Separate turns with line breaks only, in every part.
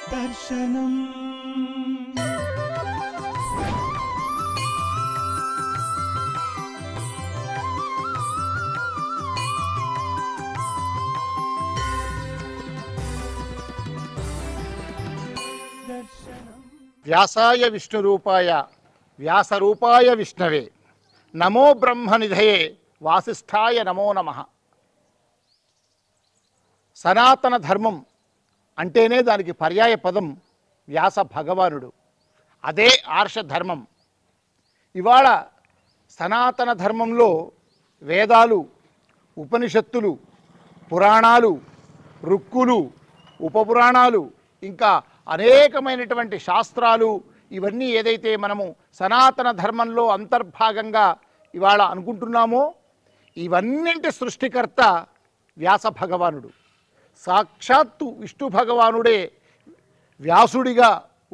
దర్శనం
వ్యాసాయ విష్ణురూపాయ వ్యాసరూపాయ విష్ణవే నమో బ్రహ్మనిధయే వాసిష్ఠాయ నమో నమః. సనాతన ధర్మం అంటేనే దానికి పర్యాయ పదం వ్యాస భగవానుడు, అదే ఆర్షధర్మం. ఇవాళ సనాతన ధర్మంలో వేదాలు, ఉపనిషత్తులు, పురాణాలు, రుక్కులు, ఉపపురాణాలు, ఇంకా అనేకమైనటువంటి శాస్త్రాలు, ఇవన్నీ ఏదైతే మనము సనాతన ధర్మంలో అంతర్భాగంగా ఇవాళ అనుకుంటున్నామో, ఇవన్నింటి సృష్టికర్త వ్యాస భగవానుడు. సాక్షాత్తు విష్ణు భగవానుడే వ్యాసుడిగా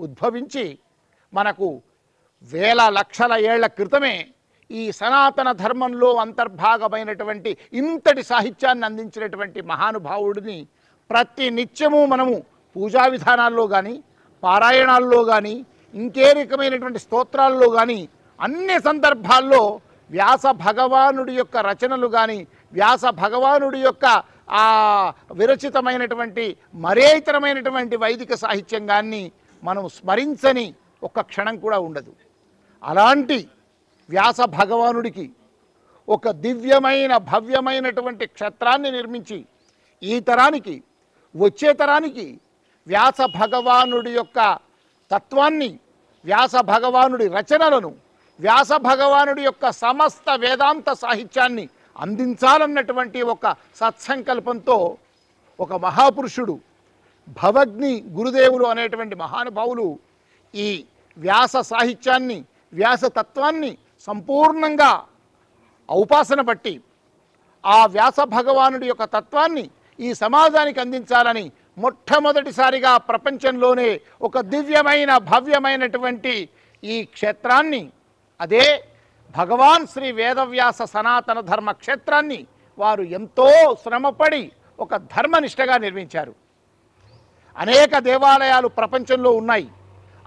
ఉద్భవించి మనకు వేల లక్షల ఏళ్ల క్రితమే ఈ సనాతన ధర్మంలో అంతర్భాగమైనటువంటి ఇంతటి సాహిత్యాన్ని అందించినటువంటి మహానుభావుడిని ప్రతి నిత్యము మనము పూజా విధానాల్లో కానీ, పారాయణాల్లో కానీ, ఇంకే రకమైనటువంటి స్తోత్రాల్లో కానీ అన్ని సందర్భాల్లో వ్యాస భగవానుడి యొక్క రచనలు కానీ, వ్యాస భగవానుడి యొక్క ఆ విరచితమైనటువంటి మరే ఇతరమైనటువంటి వైదిక సాహిత్యం కానీ మనం స్మరించని ఒక్క క్షణం కూడా ఉండదు. అలాంటి వ్యాస భగవానుడికి ఒక దివ్యమైన భవ్యమైనటువంటి క్షేత్రాన్ని నిర్మించి ఈ తరానికి, వచ్చే తరానికి వ్యాస భగవానుడి యొక్క తత్వాన్ని, వ్యాస భగవానుడి రచనలను, వ్యాస భగవానుడి యొక్క సమస్త వేదాంత సాహిత్యాన్ని అందించాలన్నటువంటి ఒక సత్సంకల్పంతో ఒక మహాపురుషుడు భవగ్ని గురుదేవులు అనేటువంటి మహానుభావులు ఈ వ్యాస సాహిత్యాన్ని, వ్యాసతత్వాన్ని సంపూర్ణంగా ఔపాసన బట్టి ఆ వ్యాస భగవానుడి యొక్క తత్వాన్ని ఈ సమాజానికి అందించాలని మొట్టమొదటిసారిగా ప్రపంచంలోనే ఒక దివ్యమైన భవ్యమైనటువంటి ఈ క్షేత్రాన్ని, అదే భగవాన్ శ్రీ వేదవ్యాస సనాతన ధర్మ క్షేత్రాన్ని వారు ఎంతో శ్రమపడి ఒక ధర్మనిష్టగా నిర్మించారు. అనేక దేవాలయాలు ప్రపంచంలో ఉన్నాయి,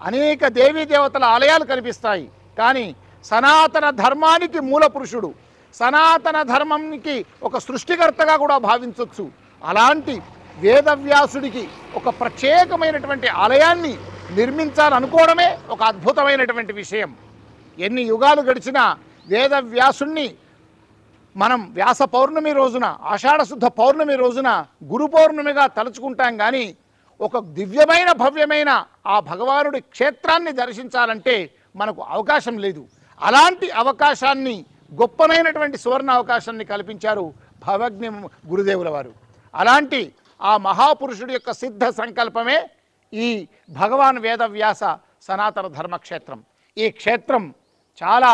అనేక దేవీ దేవతల ఆలయాలు కనిపిస్తాయి. కానీ సనాతన ధర్మానికి మూల పురుషుడు, సనాతన ధర్మానికి ఒక సృష్టికర్తగా కూడా భావించవచ్చు. అలాంటి వేదవ్యాసుడికి ఒక ప్రత్యేకమైనటువంటి ఆలయాన్ని నిర్మించాలనుకోవడమే ఒక అద్భుతమైనటువంటి విషయం. ఎన్ని యుగాలు గడిచినా వేదవ్యాసుణ్ణి మనం వ్యాస పౌర్ణమి రోజున, ఆషాఢశుద్ధ పౌర్ణమి రోజున గురు పౌర్ణమిగా తలుచుకుంటాం. కానీ ఒక దివ్యమైన భవ్యమైన ఆ భగవానుడి క్షేత్రాన్ని దర్శించాలంటే మనకు అవకాశం లేదు. అలాంటి అవకాశాన్ని, గొప్పనైనటువంటి సువర్ణ అవకాశాన్ని కల్పించారు భవగ్ని గురుదేవుల వారు. అలాంటి ఆ మహాపురుషుడి యొక్క సిద్ధ సంకల్పమే ఈ భగవాన్ వేదవ్యాస సనాతన ధర్మక్షేత్రం. ఈ క్షేత్రం చాలా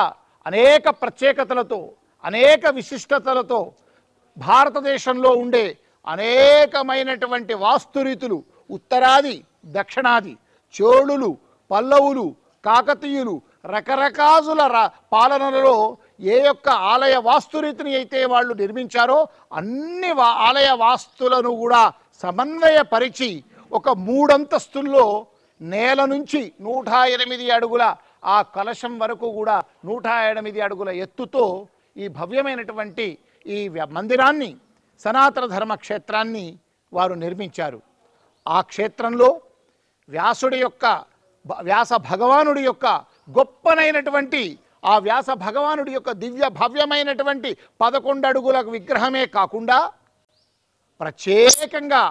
అనేక ప్రత్యేకతలతో, అనేక విశిష్టతలతో, భారతదేశంలో ఉండే అనేకమైనటువంటి వాస్తురీతులు, ఉత్తరాది, దక్షిణాది, చోళులు, పల్లవులు, కాకతీయులు, రకరకాల పాలనలలో ఏ యొక్క ఆలయ వాస్తురీతిని అయితే వాళ్ళు నిర్మించారో అన్ని ఆలయ వాస్తులను కూడా సమన్వయపరిచి ఒక 3 అంతస్తుల్లో నేల నుంచి 108 అడుగుల ఆ కలశం వరకు కూడా 108 అడుగుల ఎత్తుతో ఈ భవ్యమైనటువంటి ఈ మందిరాన్ని, సనాతన ధర్మ క్షేత్రాన్ని వారు నిర్మించారు. ఆ క్షేత్రంలో వ్యాస భగవానుడి యొక్క గొప్పనైనటువంటి ఆ వ్యాస భగవానుడి యొక్క దివ్య భవ్యమైనటువంటి 11 అడుగుల విగ్రహమే కాకుండా ప్రత్యేకంగా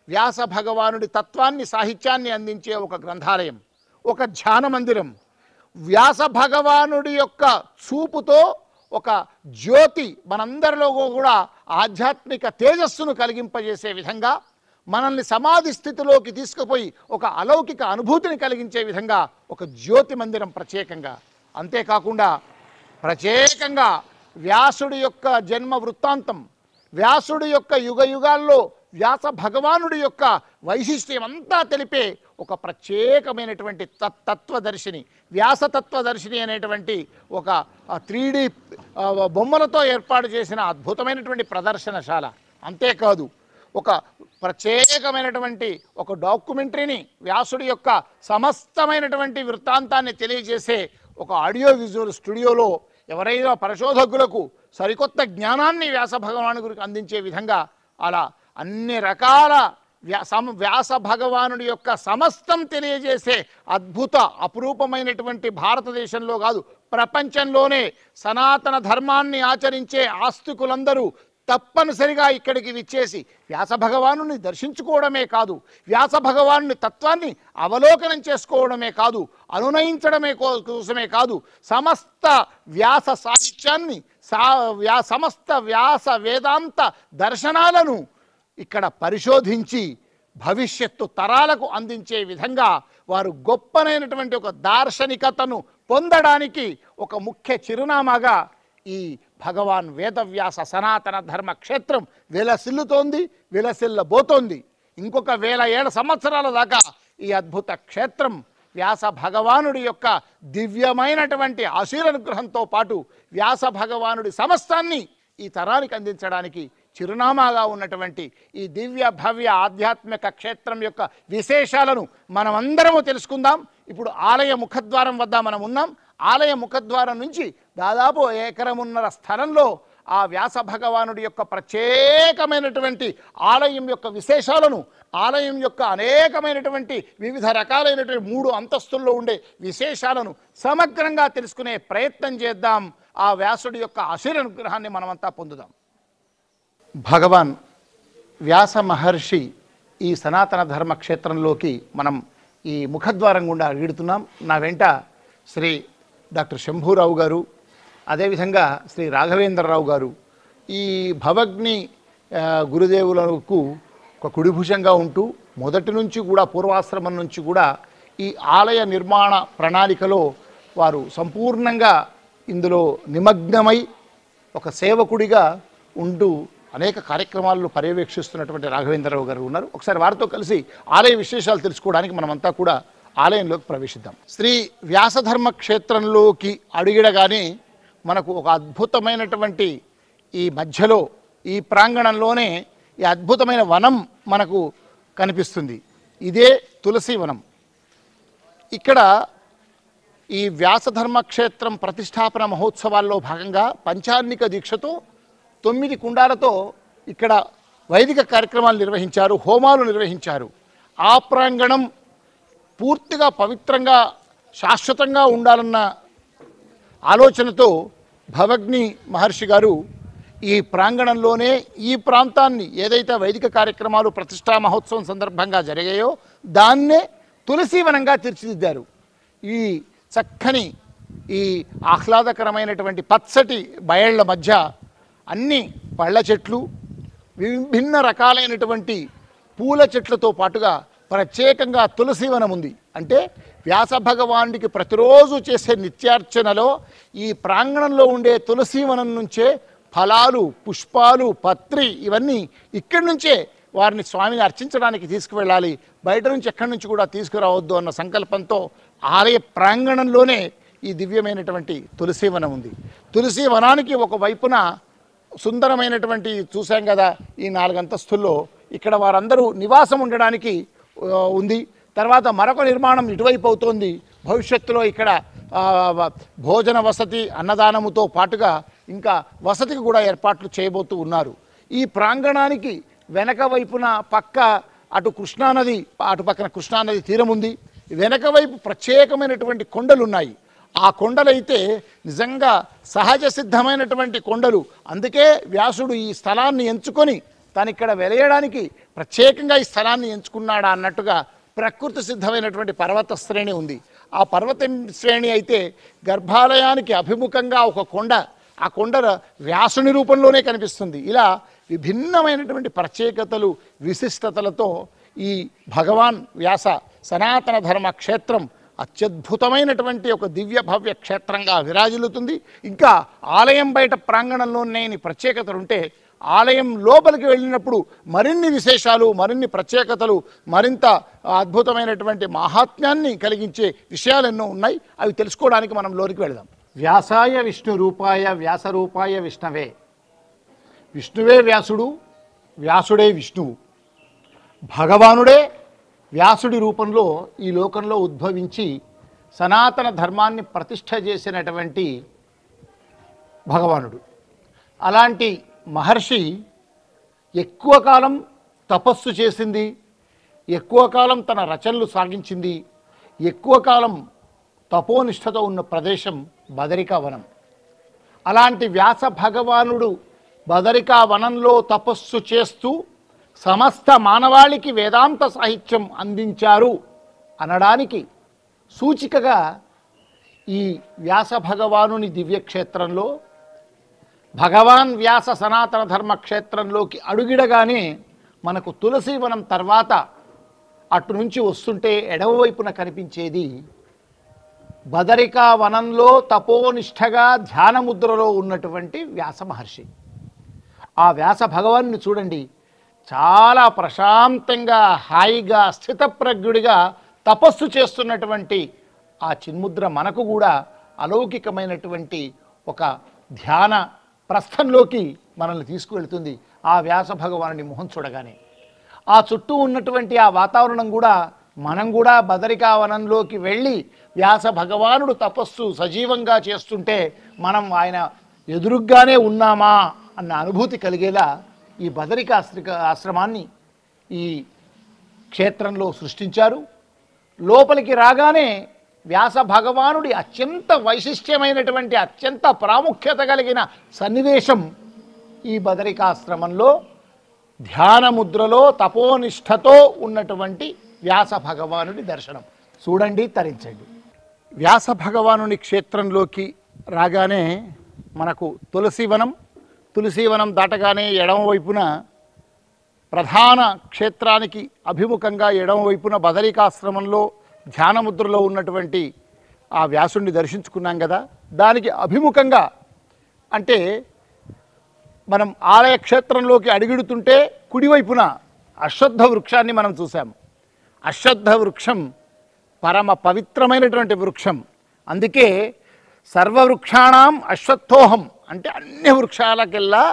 వ్యాస భగవానుడి తత్వాన్ని, సాహిత్యాన్ని అందించే ఒక గ్రంథాలయం, ఒక ధ్యాన మందిరం, వ్యాస భగవానుడి యొక్క చూపుతో ఒక జ్యోతి మనందరిలో కూడా ఆధ్యాత్మిక తేజస్సును కలిగింపజేసే విధంగా, మనల్ని సమాధి స్థితిలోకి తీసుకుపోయి ఒక అలౌకిక అనుభూతిని కలిగించే విధంగా ఒక జ్యోతి మందిరం ప్రత్యేకంగా. అంతేకాకుండా ప్రత్యేకంగా వ్యాసుడి యొక్క జన్మ వృత్తాంతం, వ్యాసుడి యొక్క యుగ యుగాల్లో వ్యాస భగవానుడి యొక్క వైశిష్ట్యం అంతా తెలిపే ఒక ప్రత్యేకమైనటువంటి తత్వదర్శిని, వ్యాసతత్వదర్శిని అనేటువంటి ఒక 3D బొమ్మలతో ఏర్పాటు చేసిన అద్భుతమైనటువంటి ప్రదర్శనశాల. అంతేకాదు ఒక ప్రత్యేకమైనటువంటి ఒక డాక్యుమెంటరీని, వ్యాసుడి యొక్క సమస్తమైనటువంటి వృత్తాంతాన్ని తెలియజేసే ఒక ఆడియో విజువల్ స్టూడియోలో ఎవరైనా పరిశోధకులకు సరికొత్త జ్ఞానాన్ని వ్యాస భగవాను గురికి అందించే విధంగా అలా అన్ని రకాల వ్యాస భగవానుడి యొక్క సమస్తం తెలియజేసే అద్భుత అపురూపమైనటువంటి భారతదేశంలో కాదు ప్రపంచంలోనే సనాతన ధర్మాన్ని ఆచరించే ఆస్తికులందరూ తప్పనిసరిగా ఇక్కడికి విచ్చేసి వ్యాస భగవానుని దర్శించుకోవడమే కాదు, వ్యాస భగవానుని తత్వాన్ని అవలోకనం చేసుకోవడమే కాదు, అనునయించడమే కోసమే కాదు, సమస్త వ్యాస సాహిత్యాన్ని సమస్త వ్యాస వేదాంత దర్శనాలను ఇక్కడ పరిశోధించి భవిష్యత్తు తరాలకు అందించే విధంగా వారు గొప్పనైనటువంటి ఒక దార్శనికతను పొందడానికి ఒక ముఖ్య చిరునామాగా ఈ భగవాన్ వేదవ్యాస సనాతన ధర్మ క్షేత్రం విలసిల్లుతోంది, విలసిల్లబోతోంది. ఇంకొక 1000 సంవత్సరాల దాకా ఈ అద్భుత క్షేత్రం వ్యాస భగవానుడి యొక్క దివ్యమైనటువంటి ఆశీర్వానుగ్రహంతో పాటు వ్యాస భగవానుడి సమస్తాన్ని ఈ తరానికి అందించడానికి చిరునామాగా ఉన్నటువంటి ఈ దివ్య భవ్య ఆధ్యాత్మిక క్షేత్రం యొక్క విశేషాలను మనమందరము తెలుసుకుందాం. ఇప్పుడు ఆలయ ముఖద్వారం వద్ద మనం ఉన్నాం. ఆలయ ముఖద్వారం నుంచి దాదాపు 1.5 ఎకరం స్థలంలో ఆ వ్యాస భగవానుడి యొక్క ప్రత్యేకమైనటువంటి ఆలయం యొక్క విశేషాలను, ఆలయం యొక్క అనేకమైనటువంటి వివిధ రకాలైనటువంటి 3 అంతస్తుల్లో ఉండే విశేషాలను సమగ్రంగా తెలుసుకునే ప్రయత్నం చేద్దాం. ఆ వ్యాసుడి యొక్క ఆశీర్వానుగ్రహాన్ని మనమంతా పొందుదాం. భగవాన్ వ్యాస మహర్షి ఈ సనాతన ధర్మ క్షేత్రంలోకి మనం ఈ ముఖద్వారం గుండా వీడుతున్నాం. నా వెంట శ్రీ డాక్టర్ శంభూరావు గారు, అదేవిధంగా శ్రీ రాఘవేంద్రరావు గారు ఈ భవగ్ని గురుదేవులకు ఒక కుడిభుజంగా ఉంటూ మొదటి నుంచి కూడా పూర్వాశ్రమం నుంచి కూడా ఈ ఆలయ నిర్మాణ ప్రణాళికలో వారు సంపూర్ణంగా ఇందులో నిమగ్నమై ఒక సేవకుడిగా ఉంటూ అనేక కార్యక్రమాలను పర్యవేక్షిస్తున్నటువంటి రాఘవేంద్రరావు గారు ఉన్నారు. ఒకసారి వారితో కలిసి ఆలయ విశేషాలు తెలుసుకోవడానికి మనమంతా కూడా ఆలయంలోకి ప్రవేశిద్దాం. శ్రీ వ్యాసధర్మ క్షేత్రంలోకి అడుగిడగానే మనకు ఒక అద్భుతమైనటువంటి ఈ మధ్యలో ఈ ప్రాంగణంలోనే ఈ అద్భుతమైన వనం మనకు కనిపిస్తుంది. ఇదే తులసి వనం. ఇక్కడ ఈ వ్యాసధర్మ క్షేత్రం ప్రతిష్టాపన మహోత్సవాల్లో భాగంగా పంచాన్నిక దీక్షతో 9 కుండాలతో ఇక్కడ వైదిక కార్యక్రమాలు నిర్వహించారు, హోమాలు నిర్వహించారు. ఆ ప్రాంగణం పూర్తిగా పవిత్రంగా శాశ్వతంగా ఉండాలన్న ఆలోచనతో భవగ్ని మహర్షి గారు ఈ ప్రాంగణంలోనే ఈ ప్రాంతాన్ని ఏదైతే వైదిక కార్యక్రమాలు ప్రతిష్టా మహోత్సవం సందర్భంగా జరిగాయో దాన్నే తులసీవనంగా తీర్చిదిద్దారు. ఈ చక్కని ఈ ఆహ్లాదకరమైనటువంటి పచ్చటి బయళ్ల మధ్య అన్ని పళ్ళ చెట్లు, విభిన్న రకాలైనటువంటి పూల చెట్లతో పాటుగా ప్రత్యేకంగా తులసీవనం ఉంది. అంటే వ్యాస భగవానుడికి ప్రతిరోజు చేసే నిత్యార్చనలో ఈ ప్రాంగణంలో ఉండే తులసీవనం నుంచే ఫలాలు, పుష్పాలు, పత్రి ఇవన్నీ ఇక్కడి నుంచే వారిని స్వామిని అర్చించడానికి తీసుకువెళ్ళాలి, బయట నుంచి ఎక్కడి నుంచి కూడా తీసుకురావద్దు అన్న సంకల్పంతో ఆలయ ప్రాంగణంలోనే ఈ దివ్యమైనటువంటి తులసీవనం ఉంది. తులసీవనానికి ఒక వైపున సుందరమైనటువంటి చూసాం కదా ఈ 4 అంతస్తుల్లో ఇక్కడ వారందరూ నివాసం ఉండడానికి ఉంది. తర్వాత మరొక నిర్మాణం ఇటువైపు అవుతోంది. భవిష్యత్తులో ఇక్కడ భోజన వసతి, అన్నదానముతో పాటుగా ఇంకా వసతికి కూడా ఏర్పాట్లు చేయబోతూ ఉన్నారు. ఈ ప్రాంగణానికి వెనక వైపున పక్క అటు కృష్ణానది, అటు పక్కన కృష్ణానది తీరం ఉంది. వెనక వైపు ప్రత్యేకమైనటువంటి కొండలు ఉన్నాయి. ఆ కొండలైతే నిజంగా సహజ సిద్ధమైనటువంటి కొండలు. అందుకే వ్యాసుడు ఈ స్థలాన్ని ఎంచుకొని తను ఇక్కడ వెలయడానికి ప్రత్యేకంగా ఈ స్థలాన్ని ఎంచుకున్నాడా అన్నట్టుగా ప్రకృతి సిద్ధమైనటువంటి పర్వత శ్రేణి ఉంది. ఆ పర్వత శ్రేణి అయితే గర్భాలయానికి అభిముఖంగా ఒక కొండ, ఆ కొండ వ్యాసుని రూపంలోనే కనిపిస్తుంది. ఇలా విభిన్నమైనటువంటి ప్రత్యేకతలు, విశిష్టతలతో ఈ భగవాన్ వ్యాస సనాతన ధర్మ క్షేత్రం అత్యద్భుతమైనటువంటి ఒక దివ్య భవ్య క్షేత్రంగా విరాజిల్లుతుంది. ఇంకా ఆలయం బయట ప్రాంగణంలో లేని ప్రత్యేకతలు ఉంటే ఆలయం లోపలికి వెళ్ళినప్పుడు మరిన్ని విశేషాలు, మరిన్ని ప్రత్యేకతలు, మరింత అద్భుతమైనటువంటి మహాత్మ్యాన్ని కలిగించే విషయాలు ఎన్నో ఉన్నాయి. అవి తెలుసుకోవడానికి మనం లోనికి వెళదాం. వ్యాసాయ విష్ణు రూపాయ వ్యాస రూపాయ విష్ణవే. విష్ణువే వ్యాసుడు, వ్యాసుడే విష్ణువు, భగవానుడే వ్యాసుడి రూపంలో ఈ లోకంలో ఉద్భవించి సనాతన ధర్మాన్ని ప్రతిష్ఠ చేసినటువంటి భగవానుడు. అలాంటి మహర్షి ఎక్కువ కాలం తపస్సు చేసింది, ఎక్కువ కాలం తన రచనలు సాగించింది, ఎక్కువ కాలం తపోనిష్టతో ఉన్న ప్రదేశం బదరికా వనం. అలాంటి వ్యాస భగవానుడు బదరికా వనంలో తపస్సు చేస్తూ సమస్త మానవాళికి వేదాంత సాహిత్యం అందించారు అనడానికి సూచికగా ఈ వ్యాస భగవానుని దివ్యక్షేత్రంలో భగవాన్ వ్యాస సనాతన ధర్మ క్షేత్రంలోకి అడుగిడగానే మనకు తులసీవనం తర్వాత అటు నుంచి వస్తుంటే ఎడమవైపున కనిపించేది బదరికా వనంలో తపోనిష్టగా ధ్యానముద్రలో ఉన్నటువంటి వ్యాస మహర్షి. ఆ వ్యాస భగవాన్ని చూడండి, చాలా ప్రశాంతంగా హాయిగా స్థితప్రజ్ఞుడిగా తపస్సు చేస్తున్నటువంటి ఆ చిన్ముద్ర మనకు కూడా అలౌకికమైనటువంటి ఒక ధ్యాన ప్రస్థంలోకి మనల్ని తీసుకువెళ్తుంది. ఆ వ్యాస భగవానుని మొహం చూడగానే ఆ చుట్టూ ఉన్నటువంటి ఆ వాతావరణం కూడా మనం కూడా బదరికా వనంలోకి వెళ్ళి వ్యాస భగవానుడు తపస్సు సజీవంగా చేస్తుంటే మనం ఆయన ఎదురుగ్గానే ఉన్నామా అన్న అనుభూతి కలిగేలా ఈ బదరికా ఆశ్రమాన్ని ఈ క్షేత్రంలో సృష్టించారు. లోపలికి రాగానే వ్యాస భగవానుడి అత్యంత వైశిష్ట్యమైనటువంటి అత్యంత ప్రాముఖ్యత కలిగిన సన్నివేశం ఈ బదరికాశ్రమంలో ధ్యానముద్రలో తపోనిష్టతో ఉన్నటువంటి వ్యాస భగవానుడి దర్శనం. చూడండి, తరించండి. వ్యాస భగవానుని క్షేత్రంలోకి రాగానే మనకు తులసీవనం దాటగానే ఎడమవైపున ప్రధాన క్షేత్రానికి అభిముఖంగా ఎడమవైపున బదరికాశ్రమంలో ధ్యానముద్రలో ఉన్నటువంటి ఆ వ్యాసుడిని దర్శించుకున్నాం కదా. దానికి అభిముఖంగా అంటే మనం ఆలయ క్షేత్రంలోకి అడుగుడుతుంటే కుడివైపున అశ్వత్థ వృక్షాన్ని మనం చూసాం. అశ్వత్థ వృక్షం పరమ పవిత్రమైనటువంటి వృక్షం. అందుకే సర్వవృక్షాణం అశ్వత్థోహం అంటే అన్ని వృక్షాలకెల్లా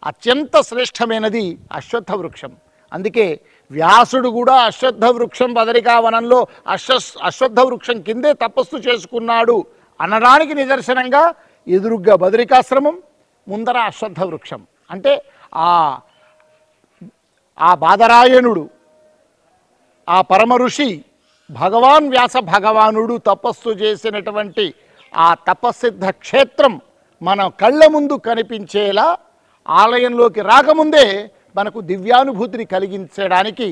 అత్యంత శ్రేష్టమైనది అశ్వత్థ వృక్షం. అందుకే వ్యాసుడు కూడా అశ్వత్థ వృక్షం బదరికా వనంలో అశ్వత్థ వృక్షం కిందే తపస్సు చేసుకున్నాడు అనడానికి నిదర్శనంగా ఎదురుగ్గా బదరికాశ్రమం, ముందర అశ్వత్థ వృక్షం. అంటే ఆ బాదరాయణుడు, ఆ పరమ ఋషి భగవాన్ వ్యాస భగవానుడు తపస్సు చేసినటువంటి ఆ తపస్సిద్ధ క్షేత్రం మన కళ్ళ ముందు కనిపించేలా ఆలయంలోకి రాకముందే మనకు దివ్యానుభూతిని కలిగించడానికి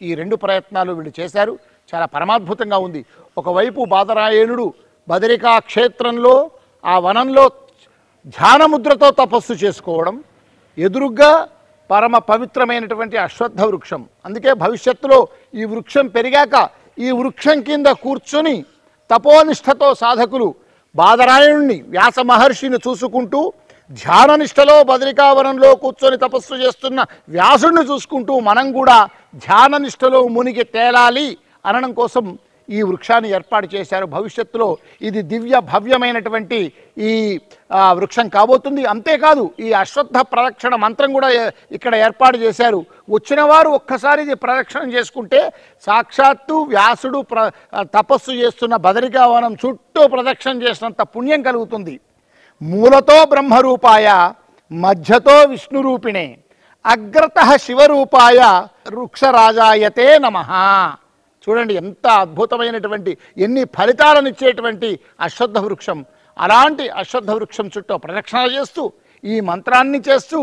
ఈ రెండు ప్రయత్నాలు వీళ్ళు చేశారు. చాలా పరమాద్భుతంగా ఉంది. ఒకవైపు బాదరాయణుడు బదరికా క్షేత్రంలో ఆ వనంలో ధ్యానముద్రతో తపస్సు చేసుకోవడం, ఎదురుగ్గా పరమ పవిత్రమైనటువంటి అశ్వత్థ వృక్షం. అందుకే భవిష్యత్తులో ఈ వృక్షం పెరిగాక ఈ వృక్షం కింద కూర్చొని తపోనిష్టతో సాధకులు బాదరాయణుణ్ణి వ్యాస మహర్షిని చూసుకుంటూ ధ్యాననిష్టలో బదరికావనంలో కూర్చొని తపస్సు చేస్తున్న వ్యాసుడిని చూసుకుంటూ మనం కూడా ధ్యాననిష్టలో మునిగి తేలాలి అనడం కోసం ఈ వృక్షాన్ని ఏర్పాటు చేశారు. భవిష్యత్తులో ఇది దివ్య భవ్యమైనటువంటి ఈ వృక్షం కాబోతుంది. అంతేకాదు ఈ అశ్వత్థ ప్రదక్షిణ మంత్రం కూడా ఇక్కడ ఏర్పాటు చేశారు. వచ్చిన వారు ఒక్కసారి ఇది ప్రదక్షిణం చేసుకుంటే సాక్షాత్తు వ్యాసుడు తపస్సు చేస్తున్న బదరికావనం చుట్టూ ప్రదక్షిణ చేసినంత పుణ్యం కలుగుతుంది. మూలతో బ్రహ్మరూపాయ మధ్యతో విష్ణురూపిణే అగ్రత శివరూపాయ వృక్షరాజాయతే నమః. చూడండి ఎంత అద్భుతమైనటువంటి ఎన్ని ఫలితాలనిచ్చేటువంటి అశ్వత్థ వృక్షం. అలాంటి అశ్వత్థ వృక్షం చుట్టూ ప్రదక్షిణ చేస్తూ ఈ మంత్రాన్ని చేస్తూ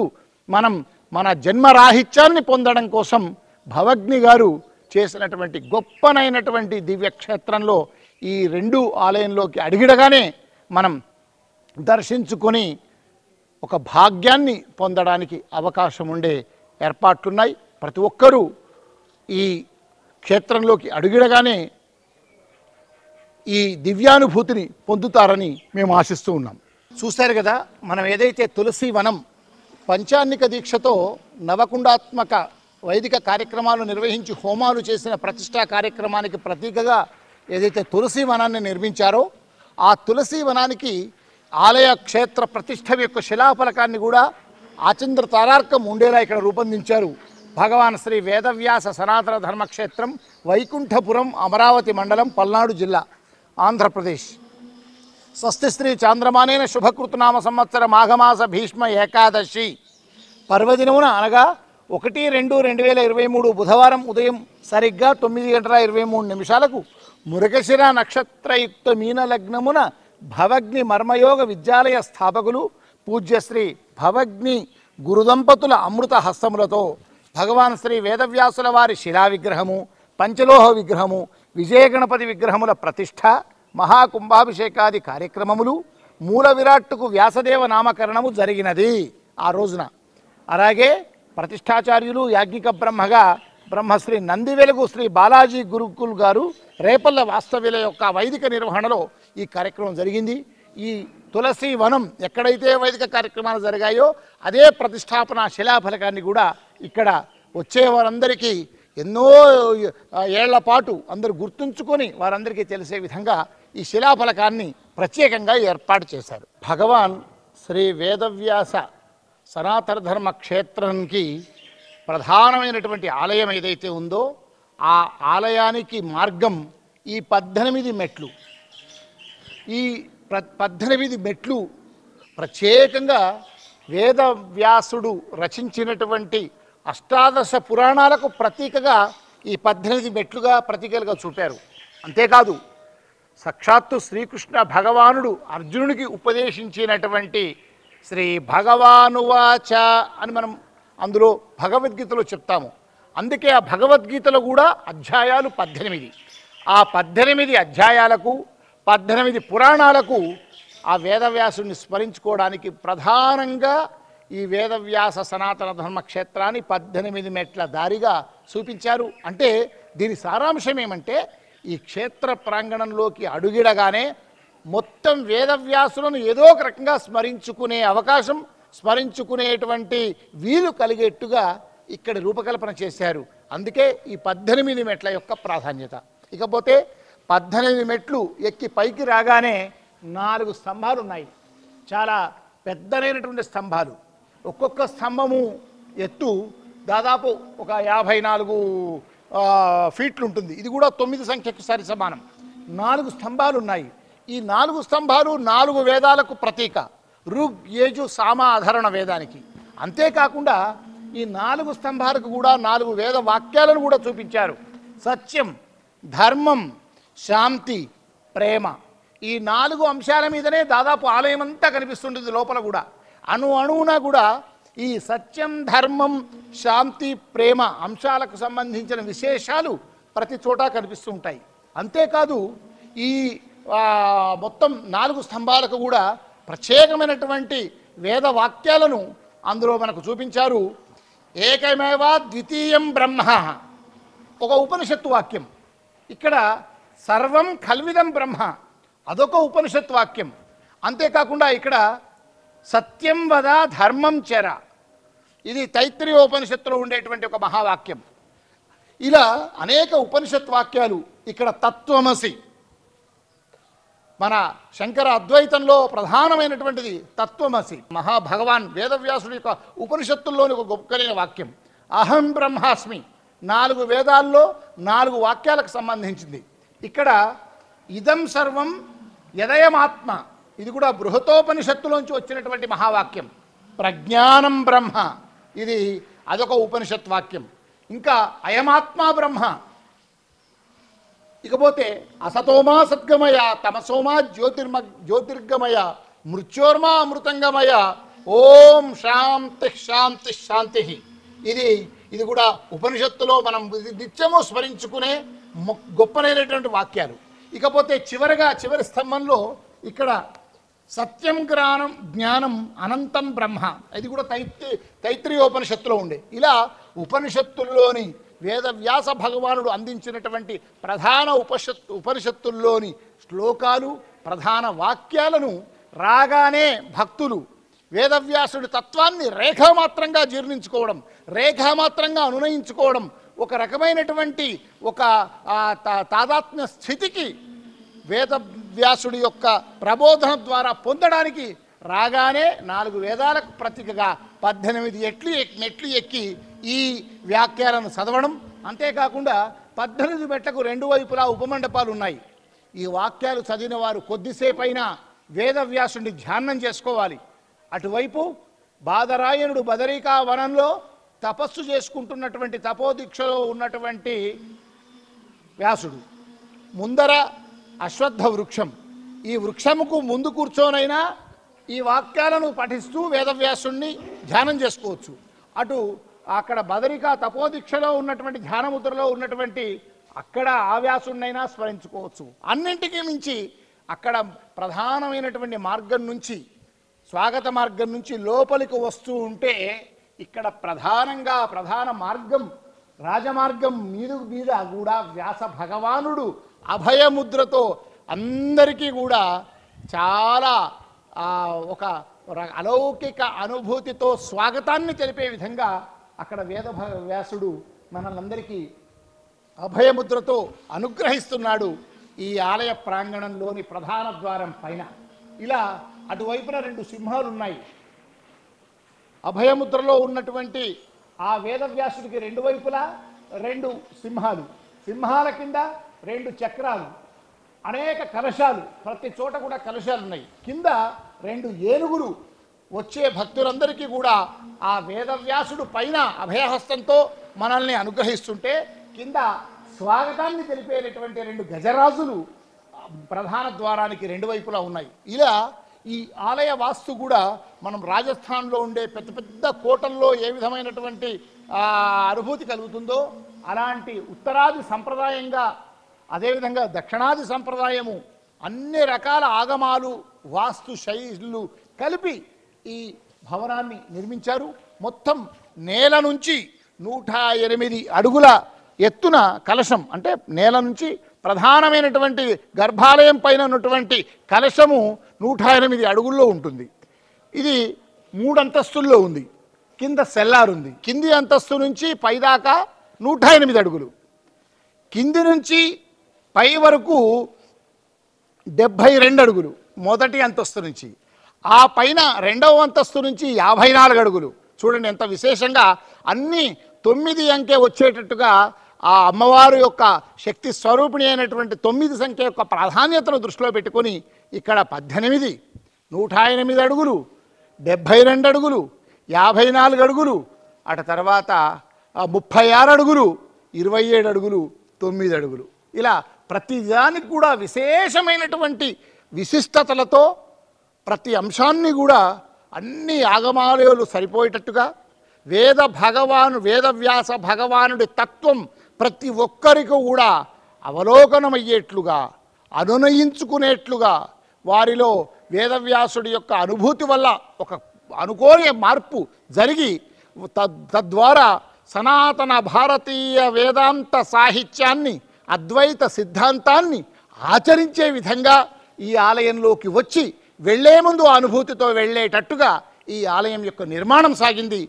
మనం మన జన్మరాహిత్యాన్ని పొందడం కోసం భవగ్ని గారు చేసినటువంటి గొప్పనైనటువంటి దివ్యక్షేత్రంలో ఈ రెండు ఆలయంలోకి అడిగిడగానే మనం దర్శించుకొని ఒక భాగ్యాన్ని పొందడానికి అవకాశం ఉండే ఏర్పాట్లున్నాయి. ప్రతి ఒక్కరూ ఈ క్షేత్రంలోకి అడుగిడగానే ఈ దివ్యానుభూతిని పొందుతారని మేము ఆశిస్తూ ఉన్నాం. చూశారు కదా, మనం ఏదైతే తులసి వనం పంచాన్నిక దీక్షతో నవకుండాత్మక వైదిక కార్యక్రమాలు నిర్వహించి హోమాలు చేసిన ప్రతిష్టా కార్యక్రమానికి ప్రతీకగా ఏదైతే తులసి వనాన్ని నిర్మించారో ఆ తులసి వనానికి ఆలయ క్షేత్ర ప్రతిష్ఠ యొక్క శిలాఫలకాన్ని కూడా ఆచంద్ర తారార్కం ఉండేలా ఇక్కడ రూపొందించారు. భగవాన్ శ్రీ వేదవ్యాస సనాతన ధర్మక్షేత్రం, వైకుంఠపురం, అమరావతి మండలం, పల్నాడు జిల్లా, ఆంధ్రప్రదేశ్. స్వస్తి శ్రీ చాంద్రమానేన శుభకృతనామ సంవత్సర మాఘమాస భీష్మ ఏకాదశి పర్వదినమున అనగా 1-2-2023 బుధవారం ఉదయం సరిగ్గా 9:23 మృగశిర నక్షత్రయుక్త మీన లగ్నమున భవగ్ని మర్మయోగ విద్యాలయ స్థాపకులు పూజ్యశ్రీ భవగ్ని గురుదంపతుల అమృత హస్తములతో భగవాన్ శ్రీ వేదవ్యాసుల వారి శిలా విగ్రహము, పంచలోహ విగ్రహము, విజయగణపతి విగ్రహముల ప్రతిష్ఠ, మహాకుంభాభిషేకాది కార్యక్రమములు, మూల విరాట్టుకు వ్యాసదేవ నామకరణము జరిగినది ఆ రోజున. అలాగే ప్రతిష్టాచార్యులు యాజ్ఞిక బ్రహ్మగా బ్రహ్మశ్రీ నందివెలుగు శ్రీ బాలాజీ గురుకుల్ గారు రేపల్ల వాస్తవ్యుల యొక్క వైదిక నిర్వహణలో ఈ కార్యక్రమం జరిగింది. ఈ తులసి వనం ఎక్కడైతే వైదిక కార్యక్రమాలు జరిగాయో అదే ప్రతిష్టాపన శిలాఫలకాన్ని కూడా ఇక్కడ వచ్చే వారందరికీ ఎన్నో ఏళ్ల పాటు అందరూ గుర్తుంచుకొని వారందరికీ తెలిసే విధంగా ఈ శిలాఫలకాన్ని ప్రత్యేకంగా ఏర్పాటు చేశారు. భగవాన్ శ్రీ వేదవ్యాస సనాతన ధర్మ క్షేత్రానికి ప్రధానమైనటువంటి ఆలయం ఏదైతే ఉందో ఆ ఆలయానికి మార్గం ఈ 18 మెట్లు. ఈ 18 మెట్లు ప్రత్యేకంగా వేదవ్యాసుడు రచించినటువంటి అష్టాదశ పురాణాలకు ప్రతీకగా ఈ 18 మెట్లుగా ప్రతీకలుగా చూపారు. అంతేకాదు సాక్షాత్తు శ్రీకృష్ణ భగవానుడు అర్జునుడికి ఉపదేశించినటువంటి శ్రీ భగవానువాచ అని మనం అందులో భగవద్గీతలో చెప్తాము. అందుకే ఆ భగవద్గీతలో కూడా అధ్యాయాలు 18. ఆ 18 అధ్యాయాలకు 18 పురాణాలకు ఆ వేదవ్యాసుడిని స్మరించుకోవడానికి ప్రధానంగా ఈ వేదవ్యాస సనాతన ధర్మక్షేత్రాన్ని 18 మెట్ల దారిగా చూపించారు. అంటే దీని సారాంశం ఏమంటే ఈ క్షేత్ర ప్రాంగణంలోకి అడుగిడగానే మొత్తం వేదవ్యాసులను ఏదో ఒక రకంగా స్మరించుకునే అవకాశం, స్మరించుకునేటువంటి వీలు కలిగేట్టుగా ఇక్కడ రూపకల్పన చేశారు. అందుకే ఈ 18 మెట్ల యొక్క ప్రాధాన్యత. ఇకపోతే 18 మెట్లు ఎక్కి పైకి రాగానే 4 స్తంభాలు ఉన్నాయి. చాలా పెద్దనైనటువంటి స్తంభాలు. ఒక్కొక్క స్తంభము ఎత్తు దాదాపు ఒక 54 ఫీట్లు ఉంటుంది. ఇది కూడా 9 సంఖ్యకు సరి సమానం. 4 స్తంభాలు ఉన్నాయి. ఈ 4 స్తంభాలు 4 వేదాలకు ప్రతీక. ఋగ్, యజు, సామ, అధర్వణ వేదానికి. అంతేకాకుండా ఈ 4 స్తంభాలకు కూడా 4 వేద వాక్యాలను కూడా చూపించారు. సత్యం, ధర్మం, శాంతి, ప్రేమ. ఈ 4 అంశాల మీదనే దాదాపు ఆలయం అంతా కనిపిస్తుంటుంది. లోపల కూడా అణువున కూడా ఈ సత్యం, ధర్మం, శాంతి, ప్రేమ అంశాలకు సంబంధించిన విశేషాలు ప్రతి చోట కనిపిస్తూ ఉంటాయి. అంతేకాదు ఈ మొత్తం 4 స్తంభాలకు కూడా ప్రత్యేకమైనటువంటి వేద వాక్యాలను అందులో మనకు చూపించారు. ఏకమేవ ద్వితీయం బ్రహ్మ, ఒక ఉపనిషత్తు వాక్యం. ఇక్కడ సర్వం కల్విదం బ్రహ్మ, అదొక ఉపనిషత్తు వాక్యం. అంతేకాకుండా ఇక్కడ సత్యం వద ధర్మం చెర, ఇది తైత్రీయోపనిషత్తులో ఉండేటువంటి ఒక మహావాక్యం. ఇలా అనేక ఉపనిషత్ వాక్యాలు. ఇక్కడ తత్వమసి, మన శంకర అద్వైతంలో ప్రధానమైనటువంటిది తత్వమసి. మహాభగవాన్ వేదవ్యాసుడి యొక్క ఉపనిషత్తుల్లోని ఒక గొప్పైన వాక్యం. అహం బ్రహ్మాస్మి, 4 వేదాల్లో 4 వాక్యాలకు సంబంధించింది. ఇక్కడ ఇదం సర్వం యదయమాత్మ, ఇది కూడా బృహతోపనిషత్తులోంచి వచ్చినటువంటి మహావాక్యం. ప్రజ్ఞానం బ్రహ్మ, ఇది అదొక ఉపనిషత్ వాక్యం. ఇంకా అయమాత్మ బ్రహ్మ. ఇకపోతే అసతోమా సద్గమయ, తమసోమా జ్యోతిర్గమయ, మృత్యోర్మా అమృతంగమయ, ఓం శాంతి శాంతి శాంతి. ఇది కూడా ఉపనిషత్తులో మనం నిత్యము స్మరించుకునే గొప్పనైనటువంటి వాక్యాలు. ఇకపోతే చివరి స్తంభంలో ఇక్కడ సత్యం జ్ఞానం అనంతం బ్రహ్మ, ఇది కూడా తైత్రీయోపనిషత్తులో ఉండే. ఇలా ఉపనిషత్తుల్లోని వేదవ్యాస భగవానుడు అందించినటువంటి ప్రధాన ఉపనిషత్తుల్లోని శ్లోకాలు, ప్రధాన వాక్యాలను రాగానే భక్తులు వేదవ్యాసుడి తత్వాన్ని రేఖామాత్రంగా జీర్ణించుకోవడం, రేఖామాత్రంగా అనునయించుకోవడం, ఒక రకమైనటువంటి ఒక తాదాత్మ్య స్థితికి వేదవ్యాసుడి యొక్క ప్రబోధన ద్వారా పొందడానికి రాగానే 4 వేదాలకు ప్రతీకగా 18 మెట్లు ఎక్కి ఈ వాక్యాలను చదవడం. అంతేకాకుండా 18 మెట్లకు 2 వైపులా ఉపమండపాలు ఉన్నాయి. ఈ వాక్యాలు చదివిన వారు కొద్దిసేపైనా వేదవ్యాసుని ధ్యానం చేసుకోవాలి. అటువైపు బాదరాయణుడు బదరికా వనంలో తపస్సు చేసుకుంటున్నటువంటి తపోదీక్షలో ఉన్నటువంటి వ్యాసుడు, ముందర అశ్వత్థ వృక్షం, ఈ వృక్షముకు ముందు కూర్చోనైనా ఈ వాక్యాలను పఠిస్తూ వేదవ్యాసుణ్ణి ధ్యానం చేసుకోవచ్చు. అటు అక్కడ బదరికా తపోదీక్షలో ఉన్నటువంటి ధ్యానముద్రలో ఉన్నటువంటి అక్కడ ఆ వ్యాసుడినైనా స్మరించుకోవచ్చు. అన్నింటికీ మించి అక్కడ ప్రధానమైనటువంటి మార్గం నుంచి, స్వాగత మార్గం నుంచి లోపలికి వస్తూ ఉంటే ఇక్కడ ప్రధాన మార్గం రాజమార్గం మీద కూడా వ్యాస భగవానుడు అభయముద్రతో అందరికీ కూడా చాలా ఒక అలౌకిక అనుభూతితో స్వాగతాన్ని తెలిపే విధంగా అక్కడ వ్యాసుడు మనల్నందరికీ అభయముద్రతో అనుగ్రహిస్తున్నాడు. ఈ ఆలయ ప్రాంగణంలోని ప్రధాన ద్వారం పైన ఇలా అటువైపున 2 సింహాలు ఉన్నాయి. అభయముద్రలో ఉన్నటువంటి ఆ వేదవ్యాసుడికి 2 వైపులా 2 సింహాలు, సింహాల కింద 2 చక్రాలు, అనేక కలశాలు, ప్రతి చోట కూడా కలశాలు ఉన్నాయి. కింద 2 ఏనుగులు వచ్చే భక్తులందరికీ కూడా ఆ వేదవ్యాసుడు పైన అభయహస్తంతో మనల్ని అనుగ్రహిస్తుంటే కింద స్వాగతాన్ని తెలిపేటటువంటి 2 గజరాజులు ప్రధాన ద్వారానికి 2 వైపులా ఉన్నాయి. ఇలా ఈ ఆలయ వాస్తు కూడా మనం రాజస్థాన్లో ఉండే పెద్ద పెద్ద కోటల్లో ఏ విధమైనటువంటి అనుభూతి కలుగుతుందో అలాంటి ఉత్తరాది సంప్రదాయంగా, అదేవిధంగా దక్షిణాది సంప్రదాయము, అన్ని రకాల ఆగమాలు వాస్తు శైలులు కలిపి ఈ భవనాన్ని నిర్మించారు. మొత్తం నేల నుంచి 108 అడుగుల ఎత్తున కలశం, అంటే నేల నుంచి ప్రధానమైనటువంటి గర్భాలయం పైన ఉన్నటువంటి కలశము 108 అడుగుల్లో ఉంటుంది. ఇది 3 అంతస్తుల్లో ఉంది. కింద సెల్లార్ ఉంది. కింది అంతస్తు నుంచి పైదాకా 108 అడుగులు, కింది నుంచి పై వరకు 72 అడుగులు మొదటి అంతస్తు నుంచి. ఆ పైన 2వ అంతస్తు నుంచి 54 అడుగులు. చూడండి ఎంత విశేషంగా అన్నీ 9 అంకె వచ్చేటట్టుగా ఆ అమ్మవారు యొక్క శక్తి స్వరూపిణి అయినటువంటి 9 సంఖ్య యొక్క ప్రాధాన్యతను దృష్టిలో పెట్టుకొని ఇక్కడ 18, 108 అడుగులు, 72 అడుగులు, 54 అడుగులు, అటు తర్వాత 36 అడుగులు, 27 అడుగులు, 9 అడుగులు, ఇలా ప్రతిదానికి కూడా విశేషమైనటువంటి విశిష్టతలతో ప్రతి అంశాన్ని కూడా అన్ని ఆగమాలయాలు సరిపోయేటట్టుగా వేదవ్యాస భగవానుడి తత్వం ప్రతి ఒక్కరికి కూడా అవలోకనమయ్యేట్లుగా, అనునయించుకునేట్లుగా, వారిలో వేదవ్యాసుడి యొక్క అనుభూతి వల్ల ఒక అనుకోని మార్పు జరిగి తద్వారా సనాతన భారతీయ వేదాంత సాహిత్యాన్ని, అద్వైత సిద్ధాంతాన్ని ఆచరించే విధంగా ఈ ఆలయంలోకి వచ్చి వెళ్లే ముందు అనుభూతితో వెళ్ళేటట్టుగా ఈ ఆలయం యొక్క నిర్మాణం సాగింది.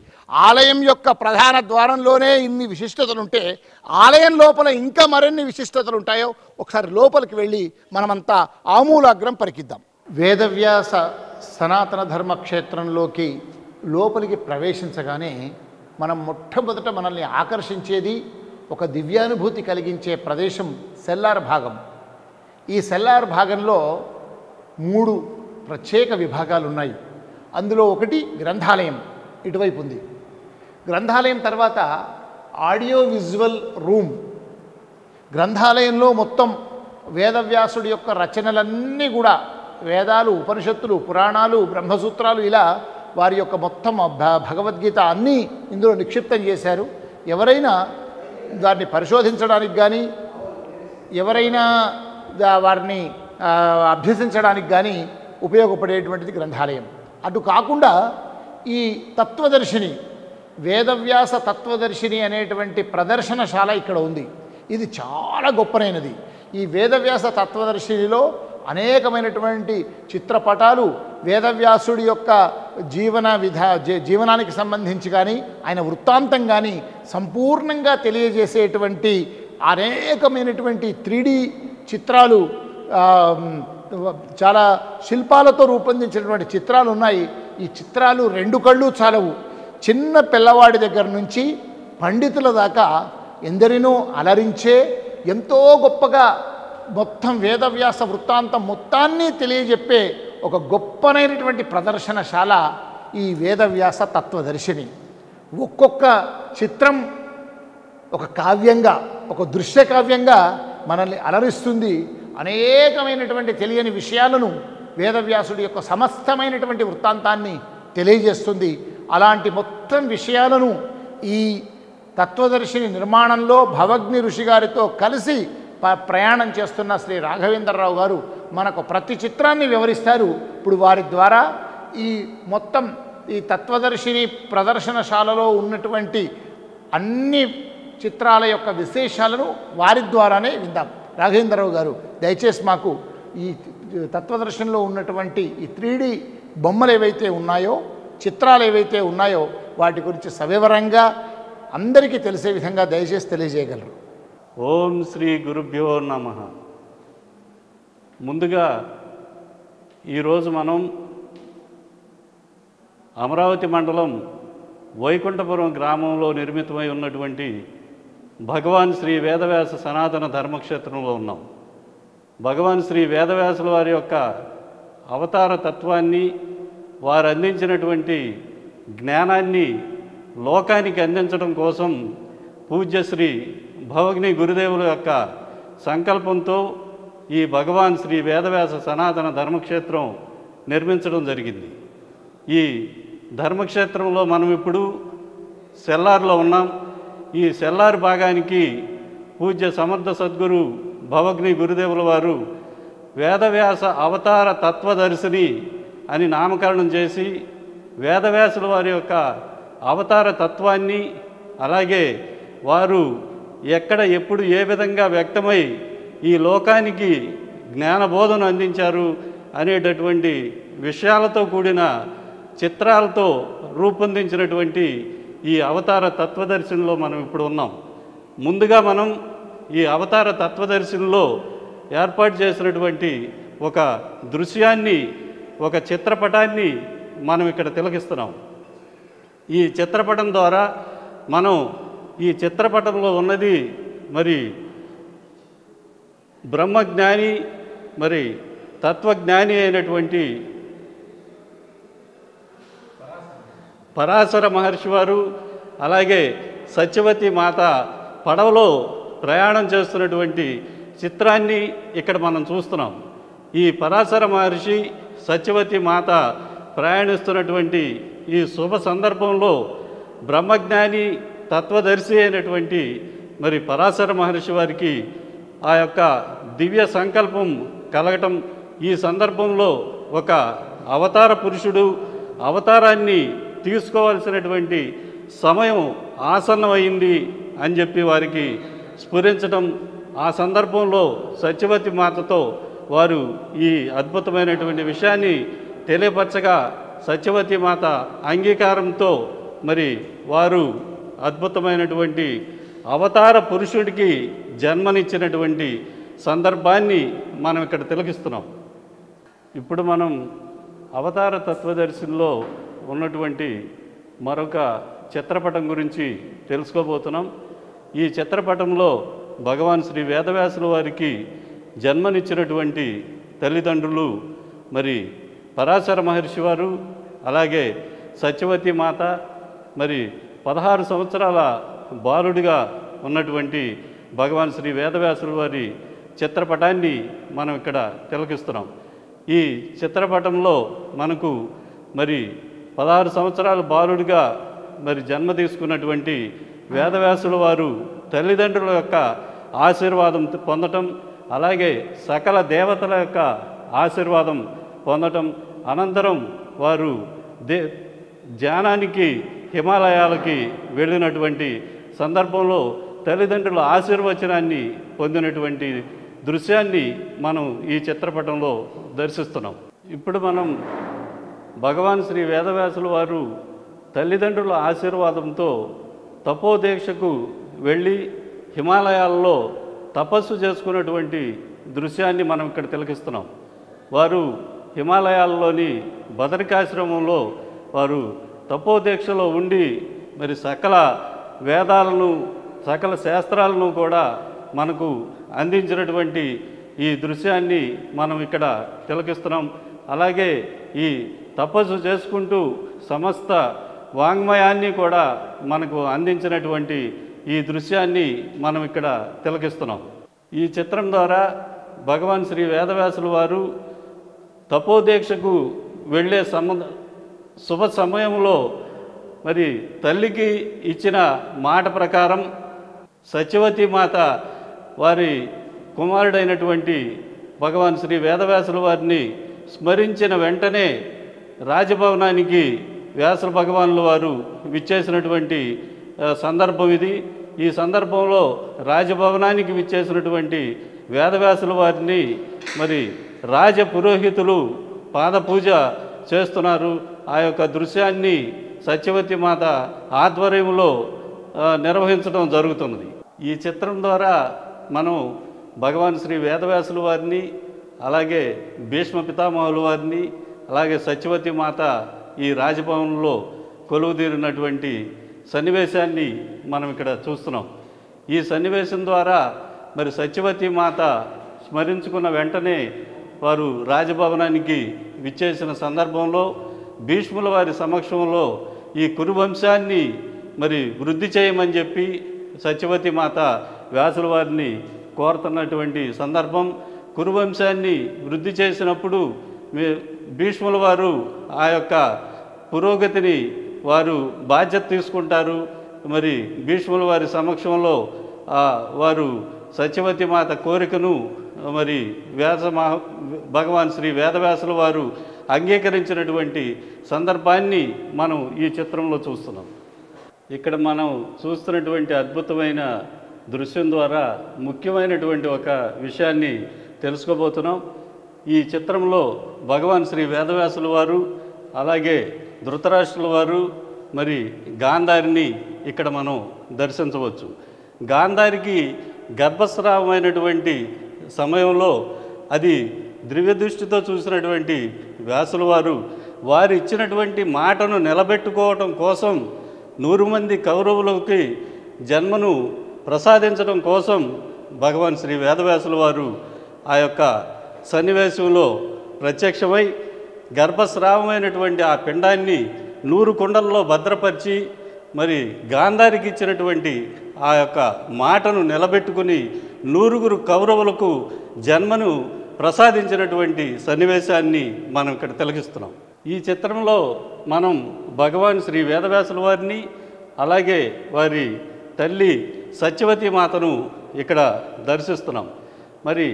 ఆలయం యొక్క ప్రధాన ద్వారంలోనే ఇన్ని విశిష్టతలు ఉంటే ఆలయం లోపల ఇంకా మరిన్ని విశిష్టతలు ఉంటాయో ఒకసారి లోపలికి వెళ్ళి మనమంతా ఆమూలాగ్రం పరికిద్దాం. వేదవ్యాస సనాతన ధర్మ క్షేత్రంలోకి లోపలికి ప్రవేశించగానే మనం మొట్టమొదట మనల్ని ఆకర్షించేది ఒక దివ్యానుభూతి కలిగించే ప్రదేశం సెల్లార్ భాగం. ఈ సెల్లార్ భాగంలో 3 ప్రత్యేక విభాగాలు ఉన్నాయి. అందులో ఒకటి గ్రంథాలయం ఇటువైపు ఉంది. గ్రంథాలయం తర్వాత ఆడియో విజువల్ రూమ్. గ్రంథాలయంలో మొత్తం వేదవ్యాసుడి యొక్క రచనలన్నీ కూడా వేదాలు, ఉపనిషత్తులు, పురాణాలు, బ్రహ్మసూత్రాలు, ఇలా వారి యొక్క మొత్తం భగవద్గీత అన్నీ ఇందులో నిక్షిప్తం చేశారు. ఎవరైనా దాన్ని పరిశోధించడానికి కానీ, ఎవరైనా వారిని అభ్యసించడానికి కానీ ఉపయోగపడేటువంటిది గ్రంథాలయం. అటు కాకుండా ఈ తత్వదర్శిని, వేదవ్యాస తత్వదర్శిని అనేటువంటి ప్రదర్శనశాల ఇక్కడ ఉంది. ఇది చాలా గొప్పనైనది. ఈ వేదవ్యాస తత్వదర్శినిలో అనేకమైనటువంటి చిత్రపటాలు వేదవ్యాసుడి యొక్క జీవనానికి సంబంధించి కానీ, ఆయన వృత్తాంతం కానీ సంపూర్ణంగా తెలియజేసేటువంటి అనేకమైనటువంటి 3D చిత్రాలు చాలా శిల్పాలతో రూపొందించినటువంటి చిత్రాలు ఉన్నాయి. ఈ చిత్రాలు 2 కళ్ళు చాలవు. చిన్న పిల్లవాడి దగ్గర నుంచి పండితుల దాకా ఎందరినో అలరించే ఎంతో గొప్పగా మొత్తం వేదవ్యాస వృత్తాంతం మొత్తాన్ని తెలియజెప్పే ఒక గొప్పనైనటువంటి ప్రదర్శనశాల ఈ వేదవ్యాస తత్వదర్శిని. ఒక్కొక్క చిత్రం ఒక కావ్యంగా, ఒక దృశ్య కావ్యంగా మనల్ని అలరిస్తుంది. అనేకమైనటువంటి తెలియని విషయాలను వేదవ్యాసుడి యొక్క సమస్తమైనటువంటి వృత్తాంతాన్ని తెలియజేస్తుంది. అలాంటి మొత్తం విషయాలను ఈ తత్వదర్శిని నిర్మాణంలో భవగ్ని ఋషి గారితో కలిసి ప్రయాణం చేస్తున్న శ్రీ రాఘవేంద్రరావు గారు మనకు ప్రతి చిత్రాన్ని వివరిస్తారు. ఇప్పుడు వారి ద్వారా ఈ మొత్తం ఈ తత్వదర్శిని ప్రదర్శనశాలలో ఉన్నటువంటి అన్ని చిత్రాల యొక్క విశేషాలను వారి ద్వారానే విందాం. రాఘవేంద్రరావు గారు దయచేసి మాకు ఈ తత్వదర్శనంలో ఉన్నటువంటి ఈ 3D బొమ్మలు ఏవైతే ఉన్నాయో, చిత్రాలు ఏవైతే ఉన్నాయో వాటి గురించి సవివరంగా అందరికీ తెలిసే విధంగా దయచేసి తెలియజేయగలరు.
ఓం శ్రీ గురుభ్యో నమః. ముందుగా ఈరోజు మనం అమరావతి మండలం వైకుంఠపురం గ్రామంలో నిర్మితమై ఉన్నటువంటి భగవాన్ శ్రీ వేదవ్యాస సనాతన ధర్మక్షేత్రంలో ఉన్నాం. భగవాన్ శ్రీ వేదవ్యాసుల వారి యొక్క అవతార తత్వాన్ని, వారు అందించినటువంటి జ్ఞానాన్ని లోకానికి అందించడం కోసం పూజ్యశ్రీ భవగ్ని గురుదేవుల యొక్క సంకల్పంతో ఈ భగవాన్ శ్రీ వేదవ్యాస సనాతన ధర్మక్షేత్రం నిర్మించడం జరిగింది. ఈ ధర్మక్షేత్రంలో మనం ఇప్పుడు సెల్లార్లో ఉన్నాం. ఈ సెల్లార్ భాగానికి పూజ్య సమర్థ సద్గురు భవగ్ని గురుదేవుల వారు వేదవ్యాస అవతార తత్వదర్శిని అని నామకరణం చేసి వేదవ్యాసుల వారి యొక్క అవతార తత్వాన్ని, అలాగే వారు ఎక్కడ ఎప్పుడు ఏ విధంగా వ్యక్తమై ఈ లోకానికి జ్ఞానబోధన అందించారు అనేటటువంటి విషయాలతో కూడిన చిత్రాలతో రూపొందించినటువంటి ఈ అవతార తత్వదర్శనంలో మనం ఇప్పుడు ఉన్నాం. ముందుగా మనం ఈ అవతార తత్వదర్శనంలో ఏర్పాటు చేసినటువంటి ఒక దృశ్యాన్ని, ఒక చిత్రపటాన్ని మనం ఇక్కడ తిలకిస్తున్నాం. ఈ చిత్రపటం ద్వారా మనం ఈ చిత్రపటంలో ఉన్నది మరి బ్రహ్మజ్ఞాని, మరి తత్వజ్ఞాని అయినటువంటి పరాశర మహర్షి వారు, అలాగే సత్యవతి మాత పడవలో ప్రయాణం చేస్తున్నటువంటి చిత్రాన్ని ఇక్కడ మనం చూస్తున్నాం. ఈ పరాశర మహర్షి, సత్యవతి మాత ప్రయాణిస్తున్నటువంటి ఈ శుభ సందర్భంలో బ్రహ్మజ్ఞాని, తత్వదర్శి అయినటువంటి మరి పరాశర మహర్షి వారికి ఆ యొక్క దివ్య సంకల్పం కలగటం, ఈ సందర్భంలో ఒక అవతార పురుషుడు అవతారాన్ని తీసుకోవాల్సినటువంటి సమయం ఆసన్నమైంది అని చెప్పి వారికి స్ఫురించడం, ఆ సందర్భంలో సత్యవతి మాతతో వారు ఈ అద్భుతమైనటువంటి విషయాన్ని తెలియపరచగా సత్యవతి మాత అంగీకారంతో మరి వారు అద్భుతమైనటువంటి అవతార పురుషుడికి జన్మనిచ్చినటువంటి సందర్భాన్ని మనం ఇక్కడ తిలకిస్తున్నాం. ఇప్పుడు మనం అవతార తత్వదర్శనంలో ఉన్నటువంటి మరొక చిత్రపటం గురించి తెలుసుకోబోతున్నాం. ఈ చిత్రపటంలో భగవాన్ శ్రీ వేదవ్యాసుల వారికి జన్మనిచ్చినటువంటి తల్లిదండ్రులు మరి పరాశర మహర్షి వారు, అలాగే సత్యవతి మాత, మరి 16 సంవత్సరాల బాలుడిగా ఉన్నటువంటి భగవాన్ శ్రీ వేదవ్యాసుల వారి చిత్రపటాన్ని మనం ఇక్కడ తిలకిస్తున్నాం. ఈ చిత్రపటంలో మనకు మరి 16 సంవత్సరాల బాలుడిగా మరి జన్మ తీసుకున్నటువంటి వేదవ్యాసుల వారు తల్లిదండ్రుల యొక్క ఆశీర్వాదం పొందటం, అలాగే సకల దేవతల యొక్క ఆశీర్వాదం పొందటం, అనంతరం వారు ధ్యానానికి హిమాలయాలకి వెళ్ళినటువంటి సందర్భంలో తల్లిదండ్రుల ఆశీర్వచనాన్ని పొందినటువంటి దృశ్యాన్ని మనం ఈ చిత్రపటంలో దర్శిస్తున్నాం. ఇప్పుడు మనం భగవాన్ శ్రీ వేదవ్యాసుల వారు తల్లిదండ్రుల ఆశీర్వాదంతో తపోదీక్షకు వెళ్ళి హిమాలయాల్లో తపస్సు చేసుకున్నటువంటి దృశ్యాన్ని మనం ఇక్కడ తిలకిస్తున్నాం. వారు హిమాలయాల్లోని బదరికాశ్రమంలో వారు తపోదీక్షలో ఉండి మరి సకల వేదాలను సకల శాస్త్రాలను కూడా మనకు అందించినటువంటి ఈ దృశ్యాన్ని మనం ఇక్కడ తిలకిస్తున్నాం. అలాగే ఈ తపస్సు చేసుకుంటూ సమస్త వాంగ్మయాన్ని కూడా మనకు అందించినటువంటి ఈ దృశ్యాన్ని మనం ఇక్కడ తిలకిస్తున్నాం. ఈ చిత్రం ద్వారా భగవాన్ శ్రీ వేదవ్యాసుల వారు తపోదీక్షకు వెళ్ళే శుభ సమయంలో మరి తల్లికి ఇచ్చిన మాట ప్రకారం సత్యవతి మాత వారి కుమారుడైనటువంటి భగవాన్ శ్రీ వేదవ్యాసుల వారిని స్మరించిన వెంటనే రాజభవనానికి వ్యాస భగవానుల వారు విచ్చేసినటువంటి సందర్భం ఇది. ఈ సందర్భంలో రాజభవనానికి విచ్చేసినటువంటి వేదవ్యాసుల వారిని మరి రాజ పురోహితులు పాదపూజ చేస్తున్నారు. ఆ యొక్క దృశ్యాన్ని సత్యవతి మాత ఆధ్వర్యంలో నిర్వహించడం జరుగుతున్నది. ఈ చిత్రం ద్వారా మనం భగవాన్ శ్రీ వేదవ్యాసుల వారిని, అలాగే భీష్మ పితామహుల వారిని, అలాగే సత్యవతి మాత ఈ రాజభవనంలో కొలువుదీరినటువంటి సన్నివేశాన్ని మనం ఇక్కడ చూస్తున్నాం. ఈ సన్నివేశం ద్వారా మరి సత్యవతి మాత స్మరించుకున్న వెంటనే వారు రాజభవనానికి విచ్చేసిన సందర్భంలో భీష్ముల వారి సమక్షంలో ఈ కురువంశాన్ని మరి వృద్ధి చేయమని చెప్పి సత్యవతి మాత వ్యాసుల వారిని కోరుతున్నటువంటి సందర్భం. కురువంశాన్ని వృద్ధి చేసినప్పుడు భీష్ముల వారు ఆ యొక్క పురోగతిని వారు బాధ్యత తీసుకుంటారు. మరి భీష్ముల వారి సమక్షంలో వారు సత్యవతి మాత కోరికను మరి భగవాన్ శ్రీ వేదవ్యాసుల వారు అంగీకరించినటువంటి సందర్భాన్ని మనం ఈ చిత్రంలో చూస్తున్నాం. ఇక్కడ మనం చూస్తున్నటువంటి అద్భుతమైన దృశ్యం ద్వారా ముఖ్యమైనటువంటి ఒక విషయాన్ని తెలుసుకోబోతున్నాం. ఈ చిత్రంలో భగవాన్ శ్రీ వేదవ్యాసుల వారు, అలాగే ధృతరాష్ట్రుల వారు, మరి గాంధారిని ఇక్కడ మనం దర్శించవచ్చు. గాంధారికి గర్భస్రావమైనటువంటి సమయంలో అది దివ్య దృష్టితో చూసినటువంటి వ్యాసుల వారు వారు ఇచ్చినటువంటి మాటను నిలబెట్టుకోవటం కోసం 100 మంది కౌరవులకి జన్మను ప్రసాదించడం కోసం భగవాన్ శ్రీ వేదవ్యాసుల వారు ఆ యొక్క సన్నివేశంలో ప్రత్యక్షమై గర్భస్రావమైనటువంటి ఆ పిండాన్ని 100 కుండల్లో భద్రపరిచి మరి గాంధారికి ఇచ్చినటువంటి ఆ యొక్క మాటను నిలబెట్టుకుని 100 కౌరవులకు జన్మను ప్రసాదించినటువంటి సన్నివేశాన్ని మనం ఇక్కడ తిలకిస్తున్నాం. ఈ చిత్రంలో మనం భగవాన్ శ్రీ వేదవ్యాసుల వారిని, అలాగే వారి తల్లి సత్యవతి మాతను ఇక్కడ దర్శిస్తున్నాం. మరి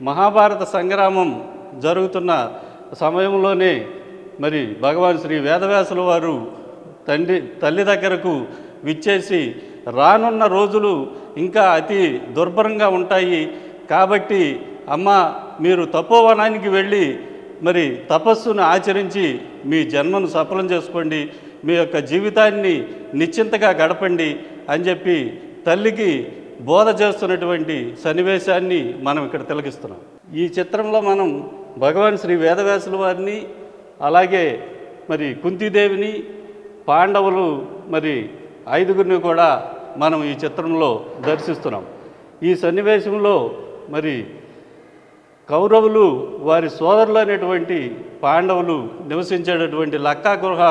మహాభారత సంగ్రామం జరుగుతున్న సమయంలోనే మరి భగవాన్ శ్రీ వేదవ్యాసుల వారు తల్లి దగ్గరకు విచ్చేసి రానున్న రోజులు ఇంకా అతి దుర్భరంగా ఉంటాయి కాబట్టి అమ్మ మీరు తపోవనానికి వెళ్ళి మరి తపస్సును ఆచరించి మీ జన్మను సఫలం చేసుకోండి, మీ యొక్క జీవితాన్ని నిశ్చింతగా గడపండి అని చెప్పి తల్లికి బోధ చేస్తున్నటువంటి సన్నివేశాన్ని మనం ఇక్కడ తిలకిస్తున్నాం. ఈ చిత్రంలో మనం భగవాన్ శ్రీ వేదవ్యాసుల వారిని, అలాగే మరి కుంతీదేవిని, పాండవులు మరి 5గురిని కూడా మనం ఈ చిత్రంలో దర్శిస్తున్నాం. ఈ సన్నివేశంలో మరి కౌరవులు వారి సోదరులు అనేటువంటి పాండవులు నివసించేటటువంటి లక్కా గృహ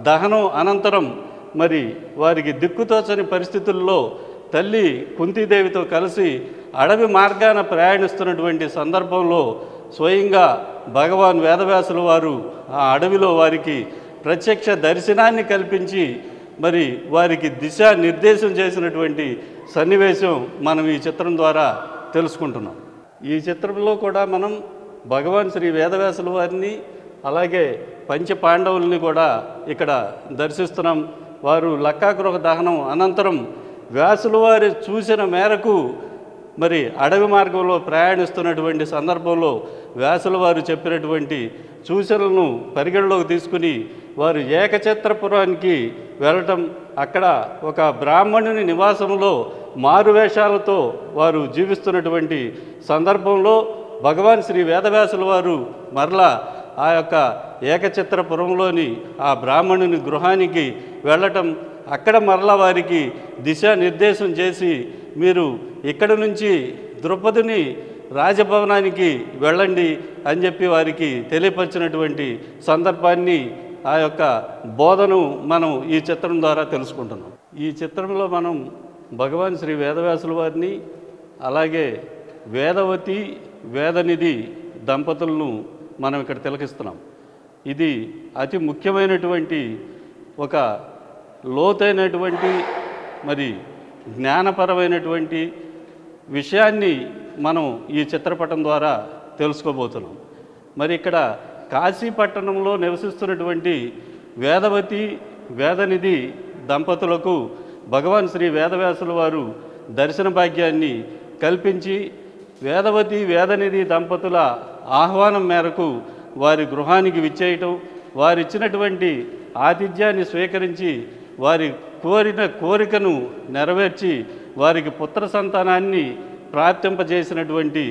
దహనం అనంతరం మరి వారికి దిక్కుతోచని పరిస్థితుల్లో తల్లి కుంతీదేవితో కలిసి అడవి మార్గాన ప్రయాణిస్తున్నటువంటి సందర్భంలో స్వయంగా భగవాన్ వేదవ్యాసుల వారు ఆ అడవిలో వారికి ప్రత్యక్ష దర్శనాన్ని కల్పించి మరి వారికి దిశా నిర్దేశం చేసినటువంటి సన్నివేశం మనం ఈ చిత్రం ద్వారా తెలుసుకుంటున్నాం. ఈ చిత్రంలో కూడా మనం భగవాన్ శ్రీ వేదవ్యాసుల వారిని, అలాగే పంచ పాండవుల్ని కూడా ఇక్కడ దర్శిస్తున్నాం. వారు లక్కాగృహ దహనం అనంతరం వ్యాసుల వారి చూసిన మేరకు మరి అడవి మార్గంలో ప్రయాణిస్తున్నటువంటి సందర్భంలో వ్యాసుల వారు చెప్పినటువంటి సూచనలను పరిగణలోకి తీసుకుని వారు ఏకఛత్రపురానికి వెళ్ళటం, అక్కడ ఒక బ్రాహ్మణుని నివాసంలో మారువేషాలతో వారు జీవిస్తున్నటువంటి సందర్భంలో భగవాన్ శ్రీ వేదవ్యాసుల వారు మరలా ఆ యొక్క ఏకచిత్రపురంలోని ఆ బ్రాహ్మణుని గృహానికి వెళ్ళటం, అక్కడ మరలా వారికి దిశానిర్దేశం చేసి మీరు ఇక్కడ నుంచి ద్రౌపదిని రాజభవనానికి వెళ్ళండి అని చెప్పి వారికి తెలియపరిచినటువంటి సందర్భాన్ని, ఆ యొక్క బోధను మనం ఈ చిత్రం ద్వారా తెలుసుకుంటున్నాం. ఈ చిత్రంలో మనం భగవాన్ శ్రీ వేదవ్యాసుల వారిని అలాగే వేదవతి వేదనిధి దంపతులను మనం ఇక్కడ తిలకిస్తున్నాం. ఇది అతి ముఖ్యమైనటువంటి ఒక లోతైనటువంటి మరి జ్ఞానపరమైనటువంటి విషయాన్ని మనం ఈ చిత్రపటం ద్వారా తెలుసుకోబోతున్నాం. మరి ఇక్కడ కాశీపట్టణంలో నివసిస్తున్నటువంటి వేదవతి వేదనిధి దంపతులకు భగవాన్ శ్రీ వేదవ్యాసుల వారు దర్శన భాగ్యాన్ని కల్పించి వేదవతి వేదనిధి దంపతుల ఆహ్వానం మేరకు వారి గృహానికి విచ్చేయటం, వారిచ్చినటువంటి ఆతిథ్యాన్ని స్వీకరించి వారి కోరిన కోరికను నెరవేర్చి వారికి పుత్ర సంతానాన్ని ప్రాప్తింపజేసినటువంటి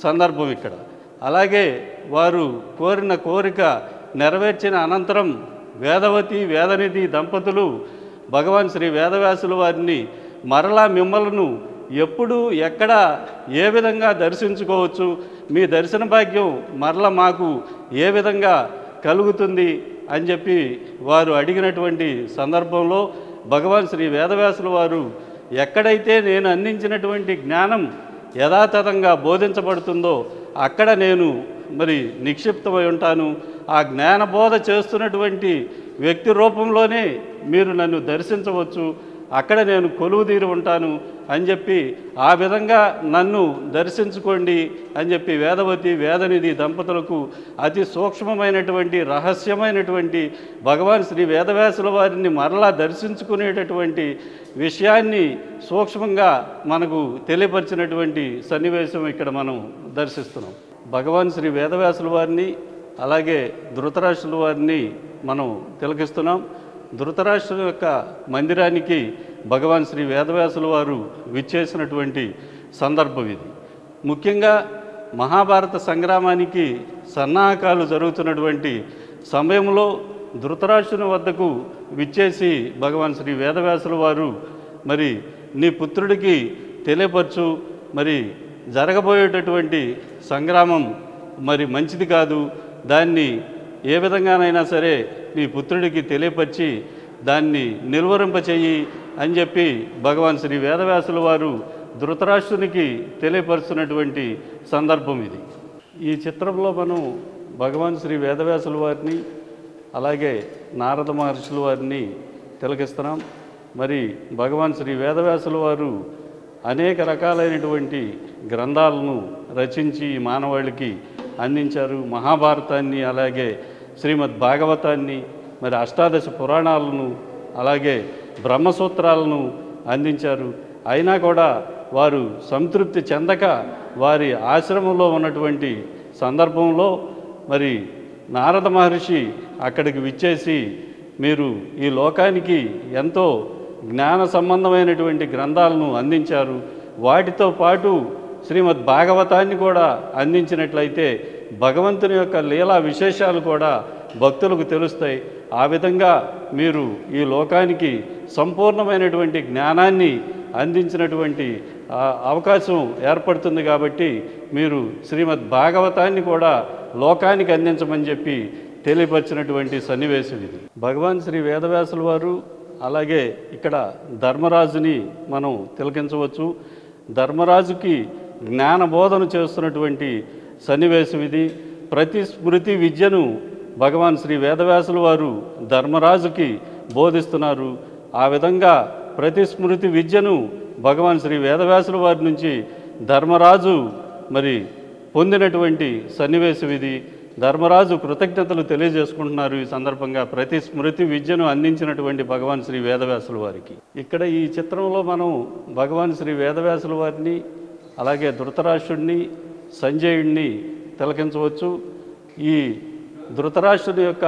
సందర్భం ఇక్కడ. అలాగే వారు కోరిన కోరిక నెరవేర్చిన అనంతరం వేదవతి వేదనిధి దంపతులు భగవాన్ శ్రీ వేదవ్యాసుల వారిని మరలా మిమ్మలను ఎప్పుడు ఎక్కడ ఏ విధంగా దర్శించుకోవచ్చు, మీ దర్శన భాగ్యం మరల మాకు ఏ విధంగా కలుగుతుంది అని చెప్పి వారు అడిగినటువంటి సందర్భంలో భగవాన్ శ్రీ వేదవ్యాసుల వారు ఎక్కడైతే నేను అందించినటువంటి జ్ఞానం యథాతథంగా బోధించబడుతుందో అక్కడ నేను మరి నిక్షిప్తమై ఉంటాను. ఆ జ్ఞానబోధ చేస్తున్నటువంటి వ్యక్తి రూపంలోనే మీరు నన్ను దర్శించవచ్చు, అక్కడ నేను కొలువుదీరి ఉంటాను అని చెప్పి ఆ విధంగా నన్ను దర్శించుకోండి అని చెప్పి వేదవతి వేదనిధి దంపతులకు అతి సూక్ష్మమైనటువంటి రహస్యమైనటువంటి భగవాన్ శ్రీ వేదవ్యాసుల వారిని మరలా దర్శించుకునేటటువంటి విషయాన్ని సూక్ష్మంగా మనకు తెలియపరిచినటువంటి సన్నివేశం ఇక్కడ మనం దర్శిస్తున్నాం. భగవాన్ శ్రీ వేదవ్యాసుల వారిని అలాగే ధృతరాష్ట్రుల వారిని మనం తిలకిస్తున్నాం. ధృతరాష్ట్రుల యొక్క మందిరానికి భగవాన్ శ్రీ వేదవ్యాసుల వారు విచ్చేసినటువంటి సందర్భం ఇది. ముఖ్యంగా మహాభారత సంగ్రామానికి సన్నాహకాలు జరుగుతున్నటువంటి సమయంలో ధృతరాష్ట్రుని వద్దకు విచ్చేసి భగవాన్ శ్రీ వేదవ్యాసుల వారు మరి నీ పుత్రుడికి తెలియపరచు, మరి జరగబోయేటటువంటి సంగ్రామం మరి మంచిది కాదు, దాన్ని ఏ విధంగానైనా సరే నీ పుత్రుడికి తెలియపరిచి దాన్ని నిర్వహింపచేయి అని చెప్పి భగవాన్ శ్రీ వేదవ్యాసుల వారు ధృతరాష్ట్రునికి తెలియపరుస్తున్నటువంటి సందర్భం ఇది. ఈ చిత్రంలో మనం భగవాన్ శ్రీ వేదవ్యాసుల వారిని అలాగే నారద మహర్షుల వారిని తిలకిస్తున్నాం. మరి భగవాన్ శ్రీ వేదవ్యాసుల వారు అనేక రకాలైనటువంటి గ్రంథాలను రచించి మానవాళికి అందించారు. మహాభారతాన్ని అలాగే శ్రీమద్ భాగవతాన్ని, మరి అష్టాదశ పురాణాలను అలాగే బ్రహ్మసూత్రాలను అందించారు. అయినా కూడా వారు సంతృప్తి చెందక వారి ఆశ్రమంలో ఉన్నటువంటి సందర్భంలో మరి నారద మహర్షి అక్కడికి విచ్చేసి మీరు ఈ లోకానికి ఎంతో జ్ఞాన సంబంధమైనటువంటి గ్రంథాలను అందించారు, వాటితో పాటు శ్రీమద్ భాగవతాన్ని కూడా అందించినట్లయితే భగవంతుని యొక్క లీలా విశేషాలు కూడా భక్తులకు తెలుస్తాయి. ఆ విధంగా మీరు ఈ లోకానికి సంపూర్ణమైనటువంటి జ్ఞానాన్ని అందించినటువంటి అవకాశం ఏర్పడుతుంది. కాబట్టి మీరు శ్రీమద్ భాగవతాన్ని కూడా లోకానికి అందించమని చెప్పి తెలియపరిచినటువంటి సన్నివేశం ఇది. భగవాన్ శ్రీ వేదవ్యాసుల వారు అలాగే ఇక్కడ ధర్మరాజుని మనం తిలకించవచ్చు. ధర్మరాజుకి జ్ఞానబోధన చేస్తున్నటువంటి సన్నివేశం ఇది. ప్రతి స్మృతి విద్యను భగవాన్ శ్రీ వేదవ్యాసుల వారు ధర్మరాజుకి బోధిస్తున్నారు. ఆ విధంగా ప్రతి స్మృతి విద్యను భగవాన్ శ్రీ వేదవ్యాసుల వారి నుంచి ధర్మరాజు మరి పొందినటువంటి సన్నివేశం ఇది. ధర్మరాజు కృతజ్ఞతలు తెలియజేసుకుంటున్నారు ఈ సందర్భంగా ప్రతి స్మృతి విద్యను అందించినటువంటి భగవాన్ శ్రీ వేదవ్యాసుల వారికి. ఇక్కడ ఈ చిత్రంలో మనం భగవాన్ శ్రీ వేదవ్యాసుల వారిని అలాగే ధృతరాష్ట్రుడిని సంజయుడిని తిలకించవచ్చు. ఈ ధృతరాష్ట్రుడి యొక్క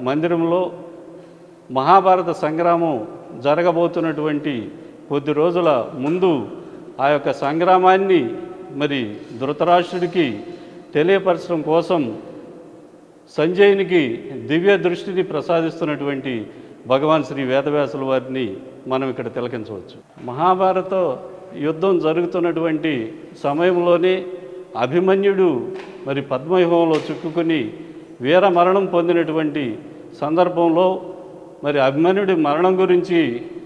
మందిరంలో మహాభారత సంగ్రామం జరగబోతున్నటువంటి కొద్ది రోజుల ముందు ఆ యొక్క సంగ్రామాన్ని మరి ధృతరాష్ట్రుడికి తెలియపరచడం కోసం సంజయునికి దివ్య దృష్టిని ప్రసాదిస్తున్నటువంటి భగవాన్ శ్రీ వేదవ్యాసుల వారిని మనం ఇక్కడ తిలకించవచ్చు. మహాభారత యుద్ధం జరుగుతున్నటువంటి సమయంలోనే అభిమన్యుడు మరి పద్మవ్యూహంలో చిక్కుకుని వీర మరణం పొందినటువంటి సందర్భంలో మరి అభిమన్యుడి మరణం గురించి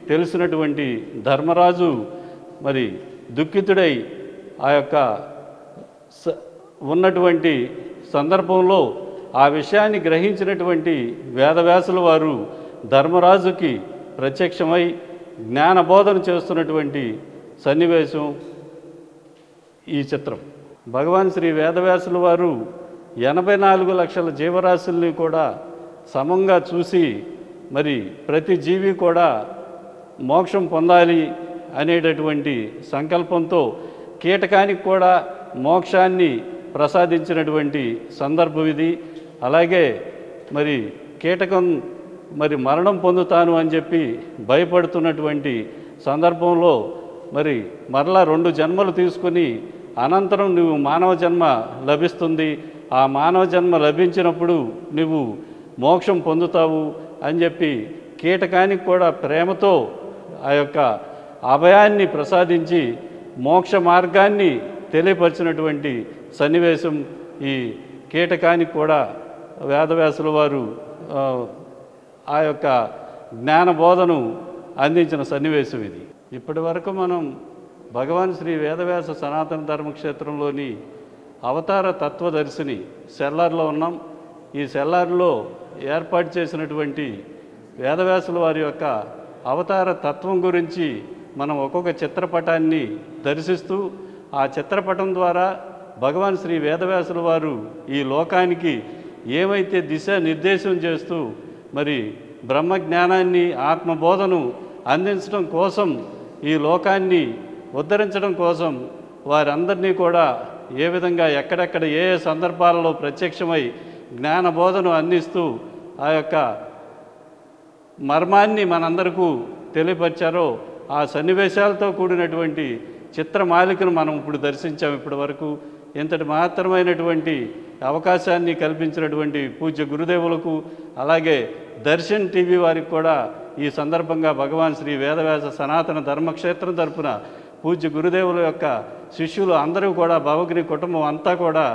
తెలిసినటువంటి ధర్మరాజు మరి దుఃఖితుడై ఆ యొక్క ఉన్నటువంటి సందర్భంలో ఆ విషయాన్ని గ్రహించినటువంటి వేదవ్యాసుల వారు ధర్మరాజుకి ప్రత్యక్షమై జ్ఞానబోధన చేస్తున్నటువంటి సన్నివేశం ఈ చిత్రం. భగవాన్ శ్రీ వేదవ్యాసుల వారు 84 లక్షల జీవరాశుల్ని కూడా సమంగా చూసి మరి ప్రతి జీవి కూడా మోక్షం పొందాలి అనేటటువంటి సంకల్పంతో కీటకానికి కూడా మోక్షాన్ని ప్రసాదించినటువంటి సందర్భం ఇది. అలాగే మరి కీటకం మరి మరణం పొందుతాను అని చెప్పి భయపడుతున్నటువంటి సందర్భంలో మరి మరలా 2 జన్మలు తీసుకొని అనంతరం నువ్వు మానవ జన్మ లభిస్తుంది, ఆ మానవ జన్మ లభించినప్పుడు నువ్వు మోక్షం పొందుతావు అని చెప్పి కీటకానికి కూడా ప్రేమతో ఆ యొక్క అభయాన్ని ప్రసాదించి మోక్ష మార్గాన్ని తెలియపరిచినటువంటి సన్నివేశం ఈ కీటకానికి కూడా వేదవ్యాసుల వారు ఆ యొక్క జ్ఞానబోధను అందించిన సన్నివేశం ఇది. ఇప్పటి వరకు మనం భగవాన్ శ్రీ వేదవ్యాస సనాతన ధర్మక్షేత్రంలోని అవతార తత్వదర్శిని సెల్లార్లో ఉన్నాం. ఈ సెల్లార్లో ఏర్పాటు చేసినటువంటి వేదవ్యాసుల వారి యొక్క అవతార తత్వం గురించి మనం ఒక్కొక్క చిత్రపటాన్ని దర్శిస్తూ ఆ చిత్రపటం ద్వారా భగవాన్ శ్రీ వేదవ్యాసుల వారు ఈ లోకానికి ఏమైతే దిశ నిర్దేశం చేస్తూ మరి బ్రహ్మజ్ఞానాన్ని ఆత్మబోధను అందించడం కోసం ఈ లోకాన్ని ఉద్ధరించడం కోసం వారందరినీ కూడా ఏ విధంగా ఎక్కడెక్కడ ఏ సందర్భాలలో ప్రత్యక్షమై జ్ఞానబోధను అందిస్తూ ఆ యొక్క మర్మాన్ని మనందరికీ తెలియపరిచారో ఆ సన్నివేశాలతో కూడినటువంటి చిత్రమాలికను మనం ఇప్పుడు దర్శించాం. ఇప్పటి వరకు ఇంతటి మహత్తరమైనటువంటి అవకాశాన్ని కల్పించినటువంటి పూజ్య గురుదేవులకు అలాగే దర్శన్ టీవీ వారికి కూడా ఈ సందర్భంగా భగవాన్ శ్రీ వేదవ్యాస సనాతన ధర్మక్షేత్రం తరపున పూజ్య గురుదేవుల యొక్క శిష్యులు అందరూ కూడా భవగ్ని కుటుంబం అంతా కూడా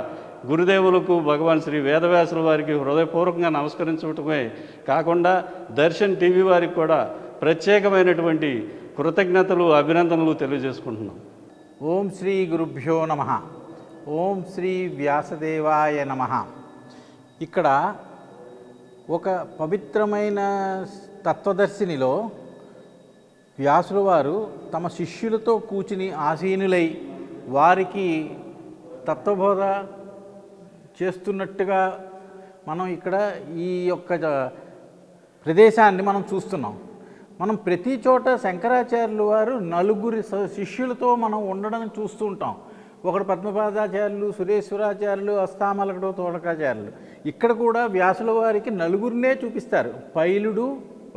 గురుదేవులకు భగవాన్ శ్రీ వేదవ్యాసుల వారికి హృదయపూర్వకంగా నమస్కరించడమే కాకుండా దర్శన్ టీవీ వారికి కూడా ప్రత్యేకమైనటువంటి కృతజ్ఞతలు అభినందనలు తెలియజేసుకుంటున్నాం.
ఓం శ్రీ గురుభ్యో నమః. ఓం శ్రీ వ్యాసదేవాయ నమః. ఇక్కడ ఒక పవిత్రమైన తత్వదర్శినిలో వ్యాసుల వారు తమ శిష్యులతో కూర్చుని ఆసీనులై వారికి తత్వబోధ చేస్తున్నట్టుగా మనం ఇక్కడ ఈ యొక్క ప్రదేశాన్ని మనం చూస్తున్నాం. మనం ప్రతి చోట శంకరాచార్యులు వారు నలుగురి శిష్యులతో మనం ఉండడం చూస్తూ ఉంటాం. ఒకడు పద్మపాదాచార్యులు, సురేశ్వరాచార్యులు, అస్తామలకుడు, తోటకాచార్యులు. ఇక్కడ కూడా వ్యాసుల వారికి నలుగురినే చూపిస్తారు. పైలుడు,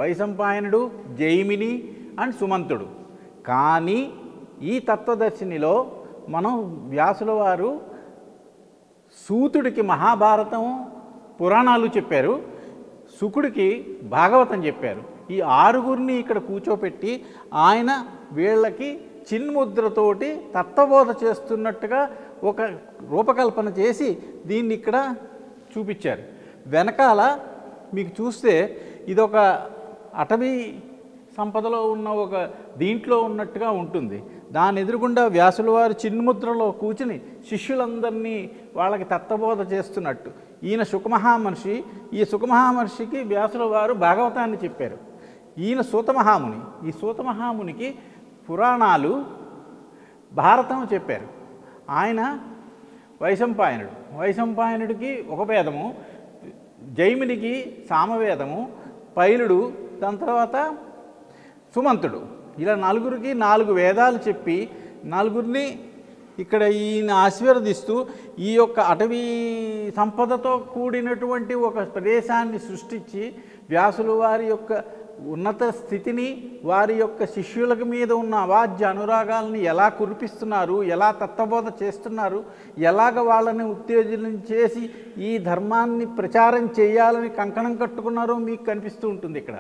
వైశంపాయనుడు, జైమిని అండ్ సుమంతుడు. కానీ ఈ తత్వదర్శినిలో మనం వ్యాసుల వారు సూతుడికి మహాభారతం పురాణాలు చెప్పారు, శుకుడికి భాగవతం చెప్పారు. ఈ 6గురిని ఇక్కడ కూర్చోపెట్టి ఆయన వీళ్ళకి చిన్ముద్రతోటి తత్వబోధ చేస్తున్నట్టుగా ఒక రూపకల్పన చేసి దీన్ని ఇక్కడ చూపించారు. వెనకాల మీకు చూస్తే ఇదొక అటవీ సంపదలో ఉన్న ఒక దీంట్లో ఉన్నట్టుగా ఉంటుంది. దాని ఎదురుగుండా వ్యాసుల వారు చిన్ముద్రలో కూర్చుని శిష్యులందరినీ వాళ్ళకి తత్వబోధ చేస్తున్నట్టు. ఈయన సుఖమహామహర్షి. ఈ సుఖమహామహర్షికి వ్యాసుల వారు భాగవతాన్ని చెప్పారు. ఈయన సూతమహాముని. ఈ సూతమహామునికి పురాణాలు, భారతం చెప్పారు. ఆయన వైశంపాయనుడు. వైశంపాయనుడికి ఒక వేదము, జైమినికి సామవేదము, పైలుడు, దాని తర్వాత సుమంతుడు. ఇలా నలుగురికి 4 వేదాలు చెప్పి నలుగురిని ఇక్కడ ఈయన ఆశీర్వదిస్తూ ఈ యొక్క అటవీ సంపదతో కూడినటువంటి ఒక ప్రదేశాన్ని సృష్టించి వ్యాసుల వారి యొక్క ఉన్నత స్థితిని, వారి యొక్క శిష్యుల మీద ఉన్న అవాజ్య అనురాగాలని ఎలా కురిపిస్తున్నారు, ఎలా తత్వబోధ చేస్తున్నారు, ఎలాగ వాళ్ళని ఉత్తేజనం చేసి ఈ ధర్మాన్ని ప్రచారం చేయాలని కంకణం కట్టుకున్నారో మీకు కనిపిస్తూ ఉంటుంది. ఇక్కడ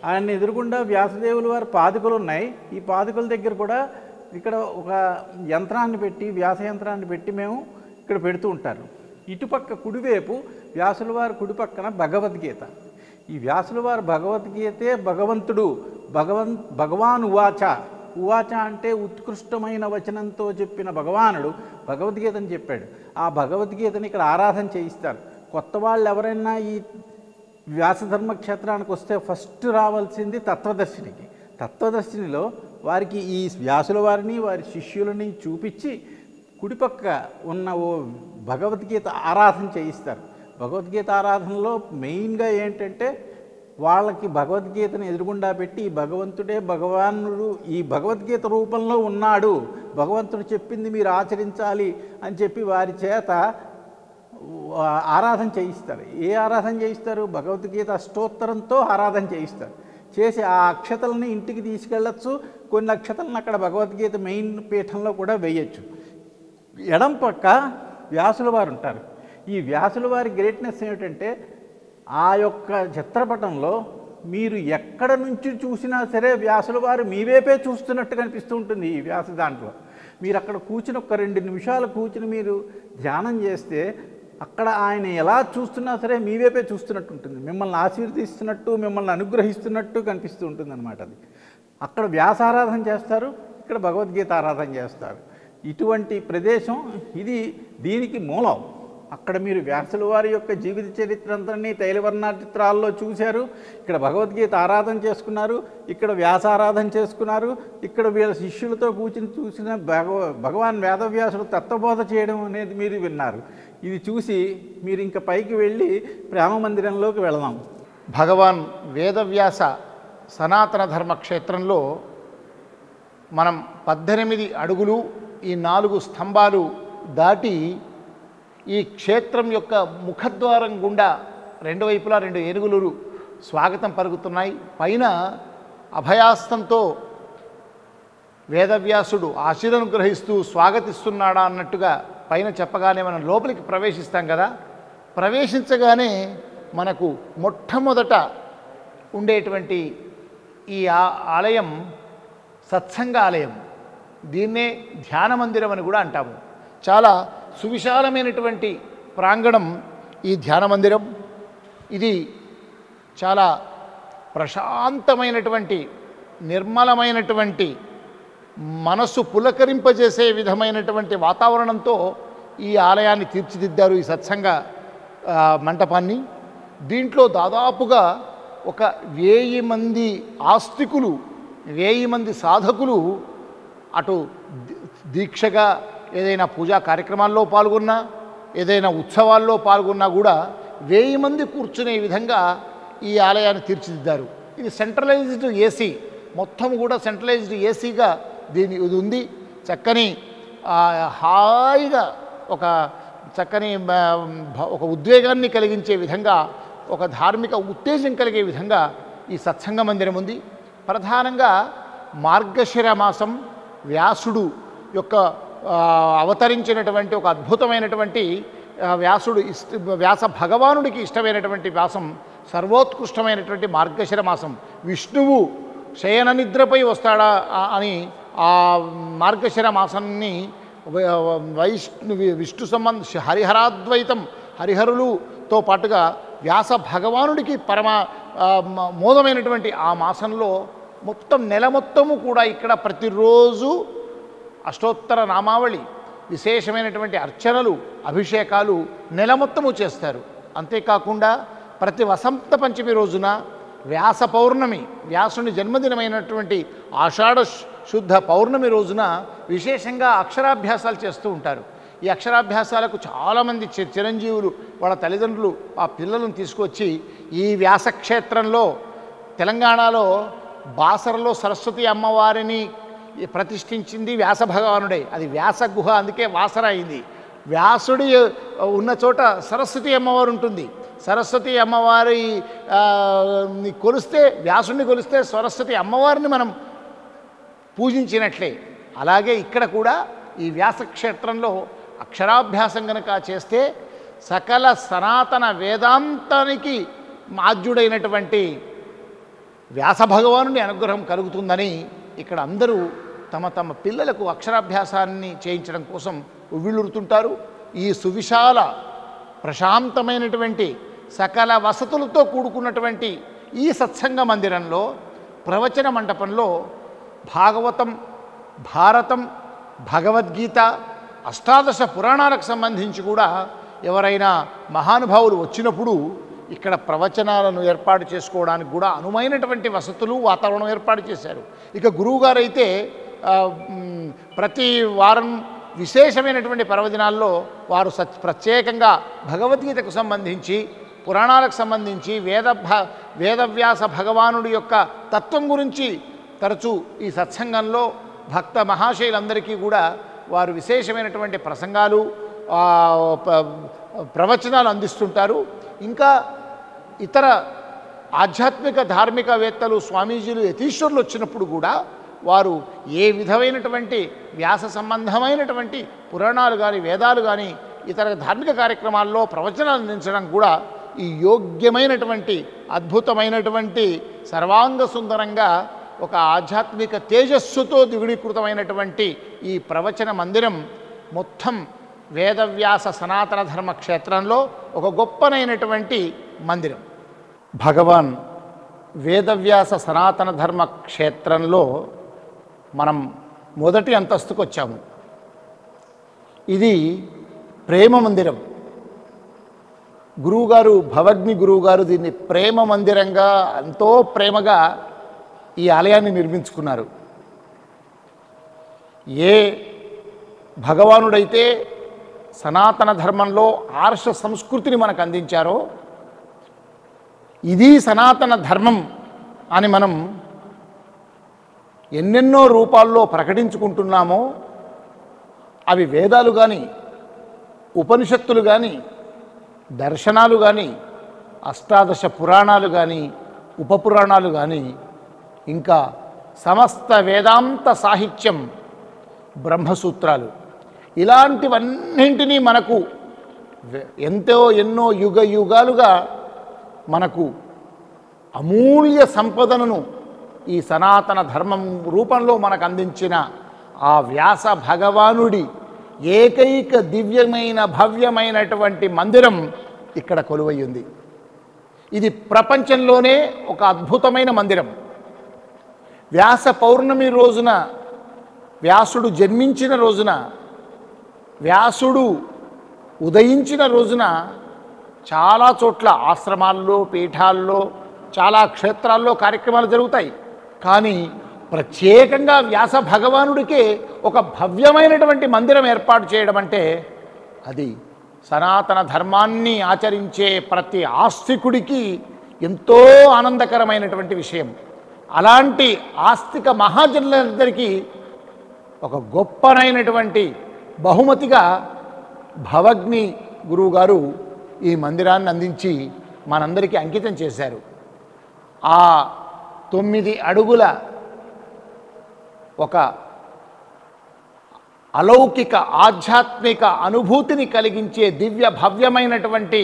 ఆయన ఎదురుగుండా వ్యాసదేవుల వారి పాదుకలు ఉన్నాయి. ఈ పాదుకల దగ్గర కూడా ఇక్కడ ఒక యంత్రాన్ని పెట్టి, వ్యాస యంత్రాన్ని పెట్టి మేము ఇక్కడ పెడుతూ ఉంటారు. ఇటుపక్క కుడివైపు వ్యాసుల వారి కుడి పక్కన భగవద్గీత. ఈ వ్యాసుల వారి భగవద్గీతే భగవంతుడు, భగవాన్ ఉవాచ. ఉవాచ అంటే ఉత్కృష్టమైన వచనంతో చెప్పిన భగవానుడు భగవద్గీతని చెప్పాడు. ఆ భగవద్గీతని ఇక్కడ ఆరాధన చేయిస్తారు. కొత్త వాళ్ళు ఎవరైనా ఈ వ్యాసధర్మక్షేత్రానికి వస్తే ఫస్ట్ రావాల్సింది తత్వదర్శినికి. తత్వదర్శినిలో వారికి ఈ వ్యాసుల వారిని, వారి శిష్యులని చూపించి కుడిపక్క ఉన్న ఓ భగవద్గీత ఆరాధన చేయిస్తారు. భగవద్గీత ఆరాధనలో మెయిన్గా ఏంటంటే వాళ్ళకి భగవద్గీతను ఎదురుగుండా పెట్టి ఈ భగవంతుడే భగవానుడు ఈ భగవద్గీత రూపంలో ఉన్నాడు, భగవంతుడు చెప్పింది మీరు ఆచరించాలి అని చెప్పి వారి చేత ఆరాధన చేయిస్తారు. ఏ ఆరాధన చేయిస్తారు? భగవద్గీత అష్టోత్తరంతో ఆరాధన చేయిస్తారు. చేసి ఆ అక్షతల్ని ఇంటికి తీసుకెళ్ళచ్చు. కొన్ని అక్షతలను అక్కడ భగవద్గీత మెయిన్ పీఠంలో కూడా వేయచ్చు. ఎడం పక్క వ్యాసుల వారు ఉంటారు. ఈ వ్యాసుల వారి గ్రేట్నెస్ ఏమిటంటే ఆ యొక్క చిత్రపటంలో మీరు ఎక్కడ నుంచి చూసినా సరే వ్యాసుల వారు మీ వైపే చూస్తున్నట్టు కనిపిస్తూ ఉంటుంది. ఈ వ్యాస దాంట్లో మీరు అక్కడ కూర్చుని ఒక 2 నిమిషాలు కూర్చుని మీరు ధ్యానం చేస్తే అక్కడ ఆయన ఎలా చూస్తున్నా సరే మీ వైపే చూస్తున్నట్టు ఉంటుంది. మిమ్మల్ని ఆశీర్వదిస్తున్నట్టు, మిమ్మల్ని అనుగ్రహిస్తున్నట్టు కనిపిస్తూ ఉంటుంది అన్నమాట. అది అక్కడ వ్యాసారాధన చేస్తారు, ఇక్కడ భగవద్గీత ఆరాధన చేస్తారు. ఇటువంటి ప్రదేశం ఇది. దీనికి మూలం అక్కడ మీరు వ్యాసుల వారి యొక్క జీవిత చరిత్ర అంతని తైలవర్ణ చిత్రాల్లో చూశారు. ఇక్కడ భగవద్గీత ఆరాధన చేసుకున్నారు, ఇక్కడ వ్యాసారాధన చేసుకున్నారు. ఇక్కడ వీళ్ళ శిష్యులతో కూర్చుని చూసిన భగవాన్ వేదవ్యాసుడు తత్వబోధ చేయడం అనేది మీరు విన్నారు. ఇది చూసి మీరు ఇంకా పైకి వెళ్ళి ప్రేమ మందిరంలోకి వెళదాం.
భగవాన్ వేదవ్యాస సనాతన ధర్మక్షేత్రంలో మనం 18 అడుగులు ఈ 4 స్తంభాలు దాటి ఈ క్షేత్రం యొక్క ముఖద్వారం గుండా 2 వైపులా 2 ఏనుగులు స్వాగతం పలుకుతున్నాయి. పైన అభయాస్తంతో వేదవ్యాసుడు ఆశీర్వనుగ్రహిస్తూ స్వాగతిస్తున్నాడా అన్నట్టుగా పైన చెప్పగానే మనం లోపలికి ప్రవేశిస్తాం కదా. ప్రవేశించగానే మనకు మొట్టమొదట ఉండేటువంటి ఈ ఆలయం సత్సంగ ఆలయం. దీన్నే ధ్యాన మందిరం అని కూడా అంటాము. చాలా సువిశాలమైనటువంటి ప్రాంగణం ఈ ధ్యాన మందిరం. ఇది చాలా ప్రశాంతమైనటువంటి, నిర్మలమైనటువంటి, మనస్సు పులకరింపజేసే విధమైనటువంటి వాతావరణంతో ఈ ఆలయాన్ని తీర్చిదిద్దారు, ఈ సత్సంగ మంటపాన్ని. దీంట్లో దాదాపుగా ఒక 1000 మంది ఆస్తికులు, 1000 మంది సాధకులు అటు దీక్షగా ఏదైనా పూజా కార్యక్రమాల్లో పాల్గొన్నా, ఏదైనా ఉత్సవాల్లో పాల్గొన్నా కూడా 1000 మంది కూర్చునే విధంగా ఈ ఆలయాన్ని తీర్చిదిద్దారు. ఇది సెంట్రలైజ్డ్ ఏసీ, మొత్తం కూడా సెంట్రలైజ్డ్ ఏసీగా ఇది ఉంది. చక్కని హాయిగా ఒక చక్కని ఒక ఉద్వేగాన్ని కలిగించే విధంగా, ఒక ధార్మిక ఉత్తేజం కలిగే విధంగా ఈ సత్సంగ మందిరం ఉంది. ప్రధానంగా మార్గశిర మాసం వ్యాసుడు యొక్క అవతరించినటువంటి ఒక అద్భుతమైనటువంటి వ్యాస భగవానుడికి ఇష్టమైనటువంటి వ్యాసం సర్వోత్కృష్టమైనటువంటి మార్గశిర మాసం. విష్ణువు శయన నిద్రపై వస్తాడా అని ఆ మార్గశిర మాసాన్ని విష్ణు సంబంధ హరిహరాద్వైతం, హరిహరులతో పాటుగా వ్యాస భగవానుడికి పరమ మోదమైనటువంటి ఆ మాసంలో మొత్తం నెల మొత్తము కూడా ఇక్కడ ప్రతిరోజు అష్టోత్తర నామావళి, విశేషమైనటువంటి అర్చనలు, అభిషేకాలు నెల మొత్తము చేస్తారు. అంతేకాకుండా ప్రతి వసంత పంచమి రోజున వ్యాస పౌర్ణమి, వ్యాసుని జన్మదినమైనటువంటి ఆషాఢ శుద్ధ పౌర్ణమి రోజున విశేషంగా అక్షరాభ్యాసాలు చేస్తూ ఉంటారు. ఈ అక్షరాభ్యాసాలకు చాలామంది చిరంజీవులు వాళ్ళ తల్లిదండ్రులు ఆ పిల్లలను తీసుకొచ్చి ఈ వ్యాసక్షేత్రంలో, తెలంగాణలో బాసరలో సరస్వతి అమ్మవారిని ప్రతిష్ఠించింది వ్యాస భగవానుడే. అది వ్యాస గుహ, అందుకే వాసర అయింది. వ్యాసుడి ఉన్న చోట సరస్వతి అమ్మవారు ఉంటుంది. సరస్వతి అమ్మవారి కొలిస్తే, వ్యాసుని కొలిస్తే సరస్వతి అమ్మవారిని మనం పూజించినట్లే. అలాగే ఇక్కడ కూడా ఈ వ్యాసక్షేత్రంలో అక్షరాభ్యాసం కనుక చేస్తే సకల సనాతన వేదాంతానికి మాధ్యుడైనటువంటి వ్యాస భగవానుని అనుగ్రహం కలుగుతుందని ఇక్కడ అందరూ తమ తమ పిల్లలకు అక్షరాభ్యాసాన్ని చేయించడం కోసం ఉవ్విళ్ళురుతుంటారు. ఈ సువిశాల ప్రశాంతమైనటువంటి సకల వసతులతో కూడుకున్నటువంటి ఈ సత్సంగ మందిరంలో, ప్రవచన మండపంలో భాగవతం, భారతం, భగవద్గీత, అష్టాదశ పురాణాలకు సంబంధించి కూడా ఎవరైనా మహానుభావులు వచ్చినప్పుడు ఇక్కడ ప్రవచనాలను ఏర్పాటు చేసుకోవడానికి కూడా అనువైనటువంటి వసతులు, వాతావరణం ఏర్పాటు చేశారు. ఇక గురువుగారైతే ప్రతి వారం విశేషమైనటువంటి పర్వదినాల్లో వారు ప్రత్యేకంగా భగవద్గీతకు సంబంధించి, పురాణాలకు సంబంధించి, వేదవ్యాస భగవానుడి యొక్క తత్వం గురించి తరచూ ఈ సత్సంగంలో భక్త మహాశయులందరికీ కూడా వారు విశేషమైనటువంటి ప్రసంగాలు, ప్రవచనాలు అందిస్తుంటారు. ఇంకా ఇతర ఆధ్యాత్మిక ధార్మికవేత్తలు, స్వామీజీలు, యతీశ్వరులు వచ్చినప్పుడు కూడా వారు ఏ విధమైనటువంటి వ్యాస సంబంధమైనటువంటి పురాణాలు కానీ, వేదాలు కానీ, ఇతర ధార్మిక కార్యక్రమాల్లో ప్రవచనాలు అందించడం కూడా ఈ యోగ్యమైనటువంటి అద్భుతమైనటువంటి సర్వాంగ సుందరంగా ఒక ఆధ్యాత్మిక తేజస్సుతో ద్విగుణీకృతమైనటువంటి ఈ ప్రవచన మందిరం మొత్తం వేదవ్యాస సనాతన ధర్మ క్షేత్రంలో ఒక గొప్పనైనటువంటి మందిరం. భగవాన్ వేదవ్యాస సనాతన ధర్మ క్షేత్రంలో మనం మొదటి అంతస్తుకు వచ్చాము. ఇది ప్రేమ మందిరం. గురువుగారు, భవగ్ని గురువుగారు దీన్ని ప్రేమ మందిరంగా, ఎంతో ప్రేమగా ఈ ఆలయాన్ని నిర్మించుకున్నారు. ఏ భగవానుడైతే సనాతన ధర్మంలో ఆర్ష సంస్కృతిని మనకు అందించారో, ఇది సనాతన ధర్మం అని మనం ఎన్నెన్నో రూపాల్లో ప్రకటించుకుంటున్నామో, అవి వేదాలు కానీ, ఉపనిషత్తులు కానీ, దర్శనాలు కానీ, అష్టాదశ పురాణాలు కానీ, ఉపపురాణాలు కానీ, ఇంకా సమస్త వేదాంత సాహిత్యం, బ్రహ్మసూత్రాలు, ఇలాంటివన్నింటినీ మనకు ఎన్నో యుగ యుగాలుగా మనకు అమూల్య సంపదను ఈ సనాతన ధర్మం రూపంలో మనకు అందించిన ఆ వ్యాస భగవానుడి ఏకైక దివ్యమైన భవ్యమైనటువంటి మందిరం ఇక్కడ కొలువై ఉంది. ఇది ప్రపంచంలోనే ఒక అద్భుతమైన మందిరం. వ్యాస పౌర్ణమి రోజున, వ్యాసుడు జన్మించిన రోజున, వ్యాసుడు ఉదయించిన రోజున చాలా చోట్ల ఆశ్రమాల్లో, పీఠాల్లో, చాలా క్షేత్రాల్లో కార్యక్రమాలు జరుగుతాయి. కానీ ప్రత్యేకంగా వ్యాస భగవానుడికే ఒక భవ్యమైనటువంటి మందిరం ఏర్పాటు చేయడం అంటే అది సనాతన ధర్మాన్ని ఆచరించే ప్రతి ఆస్తికుడికి ఎంతో ఆనందకరమైనటువంటి విషయం. అలాంటి ఆస్తిక మహాజనులందరికీ ఒక గొప్పనైనటువంటి బహుమతిగా భవగ్ని గురువుగారు ఈ మందిరాన్ని అందించి మనందరికీ అంకితం చేశారు. ఆ 9 అడుగుల ఒక అలౌకిక ఆధ్యాత్మిక అనుభూతిని కలిగించే దివ్య భవ్యమైనటువంటి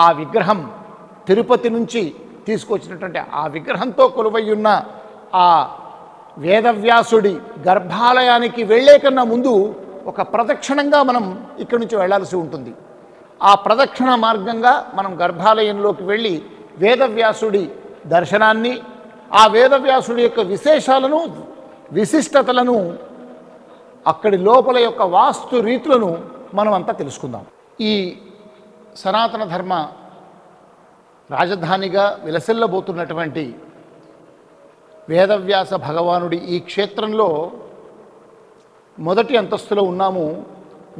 ఆ విగ్రహం, తిరుపతి నుంచి తీసుకొచ్చినటువంటి ఆ విగ్రహంతో కొలువై ఉన్న ఆ వేదవ్యాసుడి గర్భాలయానికి వెళ్ళే కన్నా ముందు ఒక ప్రదక్షిణంగా మనం ఇక్కడి నుంచి వెళ్ళాల్సి ఉంటుంది. ఆ ప్రదక్షిణ మార్గంగా మనం గర్భాలయంలోకి వెళ్ళి వేదవ్యాసుడి దర్శనాన్ని, ఆ వేదవ్యాసుడి యొక్క విశేషాలను, విశిష్టతలను, అక్కడి లోపల యొక్క వాస్తు రీతులను మనం అంతా తెలుసుకుందాం. ఈ సనాతన ధర్మ రాజధానిగా విలసిల్లబోతున్నటువంటి వేదవ్యాస భగవానుడి ఈ క్షేత్రంలో మొదటి అంతస్తులో ఉన్నాము.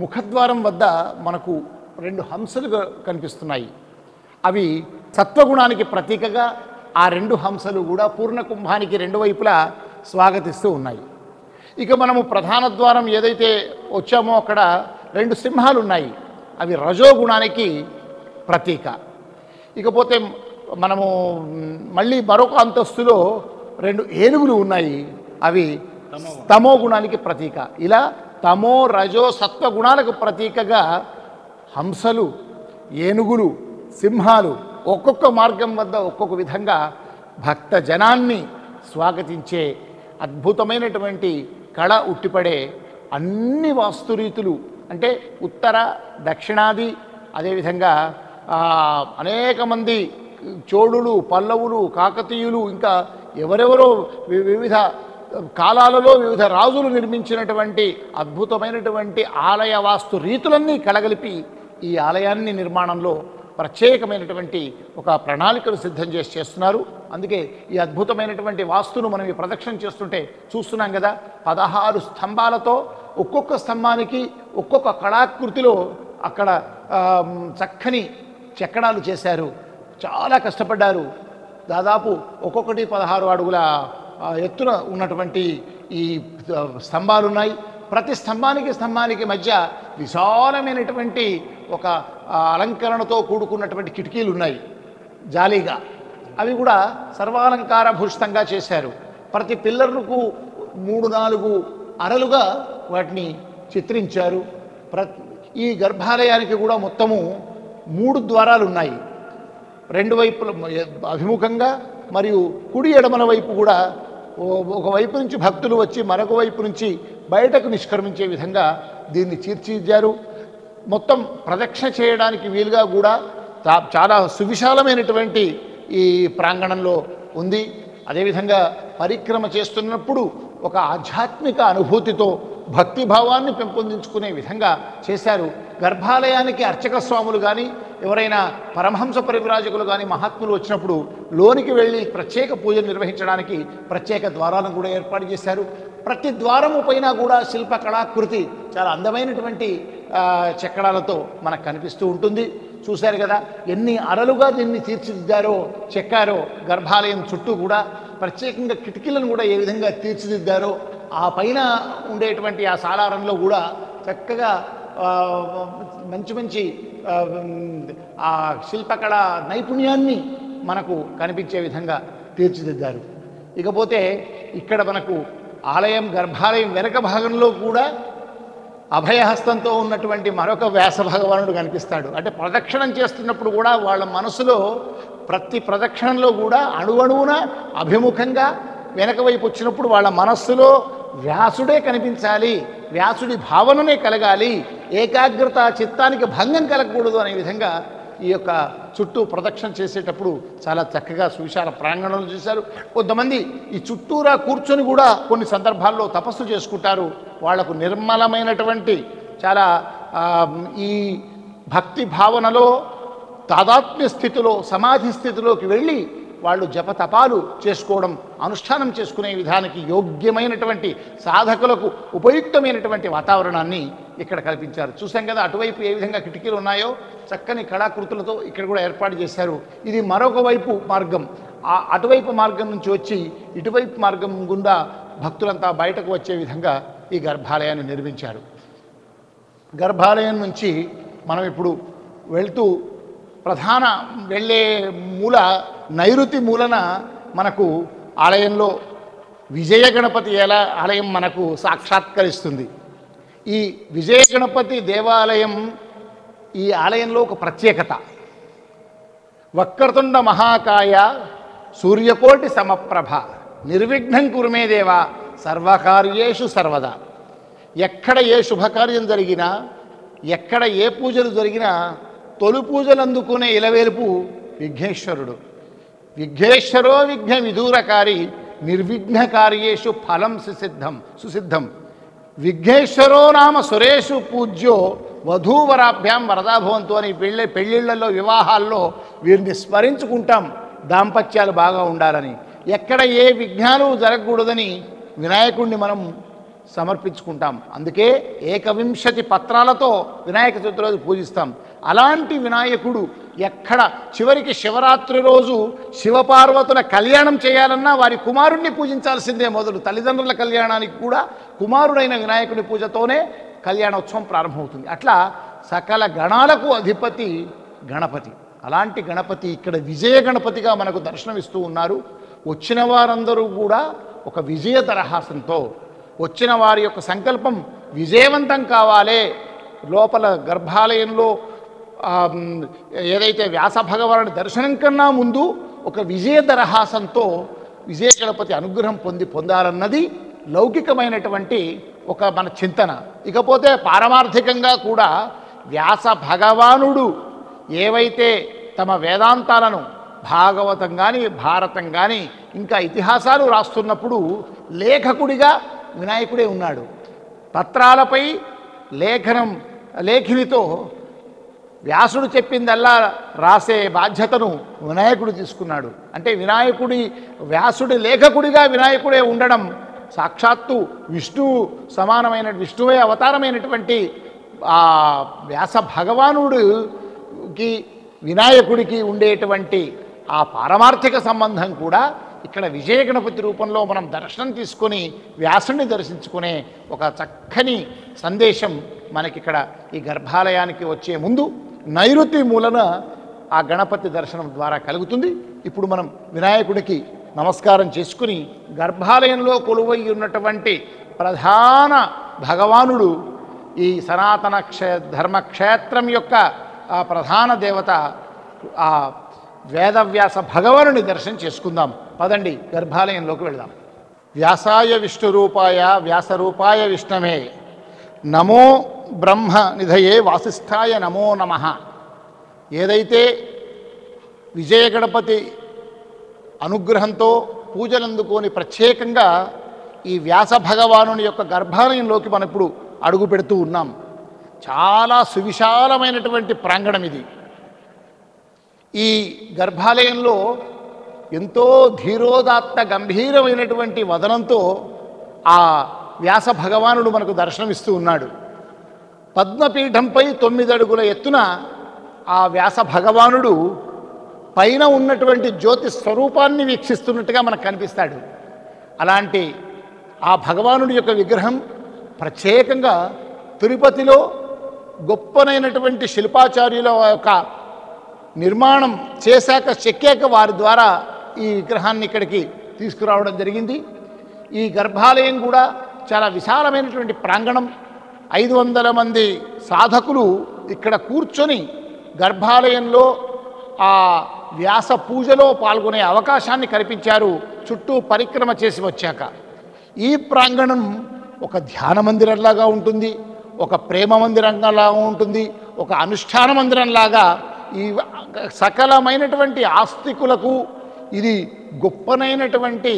ముఖద్వారం వద్ద మనకు 2 హంసలు కనిపిస్తున్నాయి. అవి సత్వగుణానికి ప్రతీకగా ఆ 2 హంసలు కూడా పూర్ణకుంభానికి 2 వైపులా స్వాగతిస్తూ ఉన్నాయి. ఇక మనము ప్రధాన ద్వారం ఏదైతే వచ్చామో అక్కడ 2 సింహాలు ఉన్నాయి. అవి రజోగుణానికి ప్రతీక. ఇకపోతే మనము మళ్ళీ మరొక అంతస్తులో 2 ఏనుగులు ఉన్నాయి. అవి తమో గుణానికి ప్రతీక. ఇలా తమో రజో సత్వ గుణాలకు ప్రతీకగా హంసలు, ఏనుగులు, సింహాలు ఒక్కొక్క మార్గం వద్ద ఒక్కొక్క విధంగా భక్త జనాన్ని స్వాగతించే అద్భుతమైనటువంటి కళ ఉట్టిపడే అన్ని వాస్తురీతులు, అంటే ఉత్తర దక్షిణాది, అదేవిధంగా అనేక మంది చోళులు, పల్లవులు, కాకతీయులు, ఇంకా ఎవరెవరో వివిధ కాలాలలో వివిధ రాజులు నిర్మించినటువంటి అద్భుతమైనటువంటి ఆలయ వాస్తు రీతులన్నీ కలగలిపి ఈ ఆలయాన్ని నిర్మాణంలో ప్రత్యేకమైనటువంటి ఒక ప్రణాళికలు సిద్ధం చేస్తున్నారు. అందుకే ఈ అద్భుతమైనటువంటి వాస్తును మనం ఈ ప్రదక్షిణ చేస్తుంటే చూస్తున్నాం కదా. 16 స్తంభాలతో ఒక్కొక్క స్తంభానికి ఒక్కొక్క కళాకృతిలో అక్కడ చక్కని చెక్కడాలు చేశారు. చాలా కష్టపడ్డారు. దాదాపు ఒక్కొక్కటి 16 అడుగుల ఎత్తున ఉన్నటువంటి ఈ స్తంభాలు ఉన్నాయి. ప్రతి స్తంభానికి మధ్య విశాలమైనటువంటి ఒక అలంకరణతో కూడుకున్నటువంటి కిటికీలు ఉన్నాయి జాలీగా. అవి కూడా సర్వాలంకార భూషితంగా చేశారు. ప్రతి పిల్లర్లకు 3-4 అరలుగా వాటిని చిత్రించారు. ఈ గర్భాలయానికి కూడా మొత్తము 3 ద్వారాలు ఉన్నాయి. 2 వైపుల అభిముఖంగా మరియు కుడి ఎడమల వైపు కూడా ఒకవైపు నుంచి భక్తులు వచ్చి మరొక వైపు నుంచి బయటకు నిష్క్రమించే విధంగా దీన్ని తీర్చిదిద్దారు. మొత్తం ప్రదక్షిణ చేయడానికి వీలుగా కూడా చాలా సువిశాలమైనటువంటి ఈ ప్రాంగణంలో ఉంది. అదేవిధంగా పరిక్రమ చేస్తున్నప్పుడు ఒక ఆధ్యాత్మిక అనుభూతితో భక్తిభావాన్ని పెంపొందించుకునే విధంగా చేశారు. గర్భాలయానికి అర్చక స్వాములు కానీ ఎవరైనా పరమహంస పరివ్రాజకులు కానీ మహాత్ములు వచ్చినప్పుడు లోనికి వెళ్ళి ప్రత్యేక పూజలు నిర్వహించడానికి ప్రత్యేక ద్వారాలను కూడా ఏర్పాటు చేశారు. ప్రతి ద్వారము పైన కూడా శిల్ప కళాకృతి చాలా అందమైనటువంటి చెక్కడాలతో మనకు కనిపిస్తూ ఉంటుంది. చూశారు కదా ఎన్ని అరలుగా దీన్ని తీర్చిదిద్దారో, చెక్కారో. గర్భాలయం చుట్టూ కూడా ప్రత్యేకంగా కిటికీలను కూడా ఏ విధంగా తీర్చిదిద్దారో, ఆ పైన ఉండేటువంటి ఆ సాలారంలో కూడా చక్కగా మంచి ఆ శిల్పకళ నైపుణ్యాన్ని మనకు కనిపించే విధంగా తీర్చిదిద్దారు. ఇకపోతే ఇక్కడ మనకు ఆలయం గర్భాలయం వెనక భాగంలో కూడా అభయహస్తంతో ఉన్నటువంటి మరొక వ్యాస భగవానుడు కనిపిస్తాడు. అంటే ప్రదక్షిణం చేస్తున్నప్పుడు కూడా వాళ్ళ మనసులో ప్రతి ప్రదక్షిణంలో కూడా అణువణువున అభిముఖంగా వెనక వైపు వచ్చినప్పుడు వాళ్ళ మనస్సులో వ్యాసుడే కనిపించాలి, వ్యాసుడి భావననే కలగాలి, ఏకాగ్రత చిత్తానికి భంగం కలగకూడదు అనే విధంగా ఈ యొక్క చుట్టూ ప్రదక్షిణ చేసేటప్పుడు చాలా చక్కగా సువిశాల ప్రాంగణంలో చేశారు. కొంతమంది ఈ చుట్టూరా కూర్చొని కూడా కొన్ని సందర్భాల్లో తపస్సు చేసుకుంటారు. వాళ్లకు నిర్మలమైనటువంటి చాలా ఈ భక్తి భావనలో తాదాత్మ్య స్థితిలో సమాధి స్థితిలోకి వెళ్ళి వాళ్ళు జపతపాలు చేసుకోవడం, అనుష్ఠానం చేసుకునే విధానికి యోగ్యమైనటువంటి సాధకులకు ఉపయుక్తమైనటువంటి వాతావరణాన్ని ఇక్కడ కల్పించారు. చూసాం కదా అటువైపు ఏ విధంగా కిటికీలు ఉన్నాయో చక్కని కళాకృతులతో ఇక్కడ కూడా ఏర్పాటు చేశారు. ఇది మరొక వైపు మార్గం. అటువైపు మార్గం నుంచి వచ్చి ఇటువైపు మార్గం గుండా భక్తులంతా బయటకు వచ్చే విధంగా ఈ గర్భాలయాన్ని నిర్మించారు. గర్భాలయం నుంచి మనం ఇప్పుడు వెళ్తూ ప్రధాన వెళ్ళే మూల నైరుతి మూలన మనకు ఆలయంలో విజయ గణపతి ఆలయం మనకు సాక్షాత్కరిస్తుంది. ఈ విజయ గణపతి దేవాలయం ఈ ఆలయంలో ఒక ప్రత్యేకత. వక్రతుండ మహాకాయ సూర్యకోటి సమప్రభ నిర్విఘ్నం కురుమే దేవ సర్వకార్యేషు సర్వదా. ఎక్కడ ఏ శుభకార్యం జరిగినా, ఎక్కడ ఏ పూజలు జరిగినా తొలి పూజలు అందుకునే ఇలవేలుపు విఘ్నేశ్వరుడు. విఘ్నేశ్వరో విఘ్న విదూరకారి నిర్విఘ్న కార్యేషు ఫలం సుసిద్ధం. విఘ్నేశ్వరో నామ సురేషు పూజ్యో వధూవరాభ్యాం వరదాభవంతు అని పెళ్ళిళ్ళల్లో వివాహాల్లో వీరిని స్మరించుకుంటాం దాంపత్యాలు బాగా ఉండాలని. ఎక్కడ ఏ విఘ్నాలు జరగకూడదని వినాయకుడిని మనం సమర్పించుకుంటాం. అందుకే 21 పత్రాలతో వినాయక చతుర్థి రోజు పూజిస్తాం. అలాంటి వినాయకుడు ఎక్కడ చివరికి శివరాత్రి రోజు శివపార్వతుల కళ్యాణం చేయాలన్నా వారి కుమారుణ్ణి పూజించాల్సిందే. మొదలు తల్లిదండ్రుల కళ్యాణానికి కూడా కుమారుడైన వినాయకుడి పూజతోనే కళ్యాణోత్సవం ప్రారంభమవుతుంది. అట్లా సకల గణాలకు అధిపతి గణపతి. అలాంటి గణపతి ఇక్కడ విజయ గణపతిగా మనకు దర్శనమిస్తూ ఉన్నారు. వచ్చిన వారందరూ కూడా ఒక విజయ దరహాసంతో, వచ్చిన వారి యొక్క సంకల్పం విజయవంతం కావాలే. లోపల గర్భాలయంలో ఏదైతే వ్యాస భగవానుడి దర్శనం కన్నా ముందు ఒక విజయ దరహాసంతో విజయ గణపతి అనుగ్రహం పొందాలన్నది లౌకికమైనటువంటి ఒక మన చింతన. ఇకపోతే పారమార్థికంగా కూడా వ్యాస భగవానుడు ఏవైతే తమ వేదాంతాలను భాగవతం కానీ భారతం కానీ ఇంకా ఇతిహాసాలు రాస్తున్నప్పుడు లేఖకుడిగా వినాయకుడే ఉన్నాడు. పత్రాలపై లేఖనితో వ్యాసుడు చెప్పిందల్లా రాసే బాధ్యతను వినాయకుడు తీసుకున్నాడు. అంటే వ్యాసుడి లేఖకుడిగా వినాయకుడే ఉండడం సాక్షాత్తు విష్ణువు సమానమైన విష్ణువే అవతారమైనటువంటి ఆ వ్యాస భగవానుడికి వినాయకుడికి ఉండేటువంటి ఆ పారమార్థిక సంబంధం కూడా ఇక్కడ విజయ గణపతి రూపంలో మనం దర్శనం తీసుకొని వ్యాసుని దర్శించుకునే ఒక చక్కని సందేశం మనకిక్కడ ఈ గర్భాలయానికి వచ్చే ముందు నైరుతి మూలన ఆ గణపతి దర్శనం ద్వారా కలుగుతుంది. ఇప్పుడు మనం వినాయకుడికి నమస్కారం చేసుకుని గర్భాలయంలో కొలువై ఉన్నటువంటి ప్రధాన భగవానుడు ఈ సనాతన ధర్మక్షేత్రం యొక్క ఆ ప్రధాన దేవత ఆ వేదవ్యాస భగవానుని దర్శనం చేసుకుందాం. పదండి గర్భాలయంలోకి వెళ్దాం. వ్యాసాయ విష్ణురూపాయ వ్యాసరూపాయ విష్ణవే నమో బ్రహ్మ నిధయే వాసిష్ఠాయ నమో నమః. ఏదైతే విజయ గణపతి అనుగ్రహంతో పూజలందుకొని ప్రత్యేకంగా ఈ వ్యాస భగవానుని యొక్క గర్భాలయంలోకి మనం ఇప్పుడు అడుగు పెడుతూ ఉన్నాం. చాలా సువిశాలమైనటువంటి ప్రాంగణం ఇది. ఈ గర్భాలయంలో ఎంతో ధీరోదాత్త గంభీరమైనటువంటి వదనంతో ఆ వ్యాస భగవానుడు మనకు దర్శనమిస్తూ ఉన్నాడు. పద్మపీఠంపై 9 అడుగుల ఎత్తున ఆ వ్యాస భగవానుడు పైన ఉన్నటువంటి జ్యోతి స్వరూపాన్ని వీక్షిస్తున్నట్టుగా మనకు కనిపిస్తాడు. అలాంటి ఆ భగవానుడి యొక్క విగ్రహం ప్రత్యేకంగా తిరుపతిలో గొప్పనైనటువంటి శిల్పాచార్యుల యొక్క నిర్మాణం చెక్కాక వారి ద్వారా ఈ విగ్రహాన్ని ఇక్కడికి తీసుకురావడం జరిగింది. ఈ గర్భాలయం కూడా చాలా విశాలమైనటువంటి ప్రాంగణం. 500 మంది సాధకులు ఇక్కడ కూర్చొని గర్భాలయంలో ఆ వ్యాస పూజలో పాల్గొనే అవకాశాన్ని కల్పించారు చుట్టూ పరిక్రమ చేసి వచ్చాక. ఈ ప్రాంగణం ఒక ధ్యాన మందిరంలాగా ఉంటుంది, ఒక ప్రేమ మందిరంలాగా ఉంటుంది, ఒక అనుష్ఠాన మందిరంలాగా ఈ సకలమైనటువంటి ఆస్తికులకు ఇది గొప్పనైనటువంటి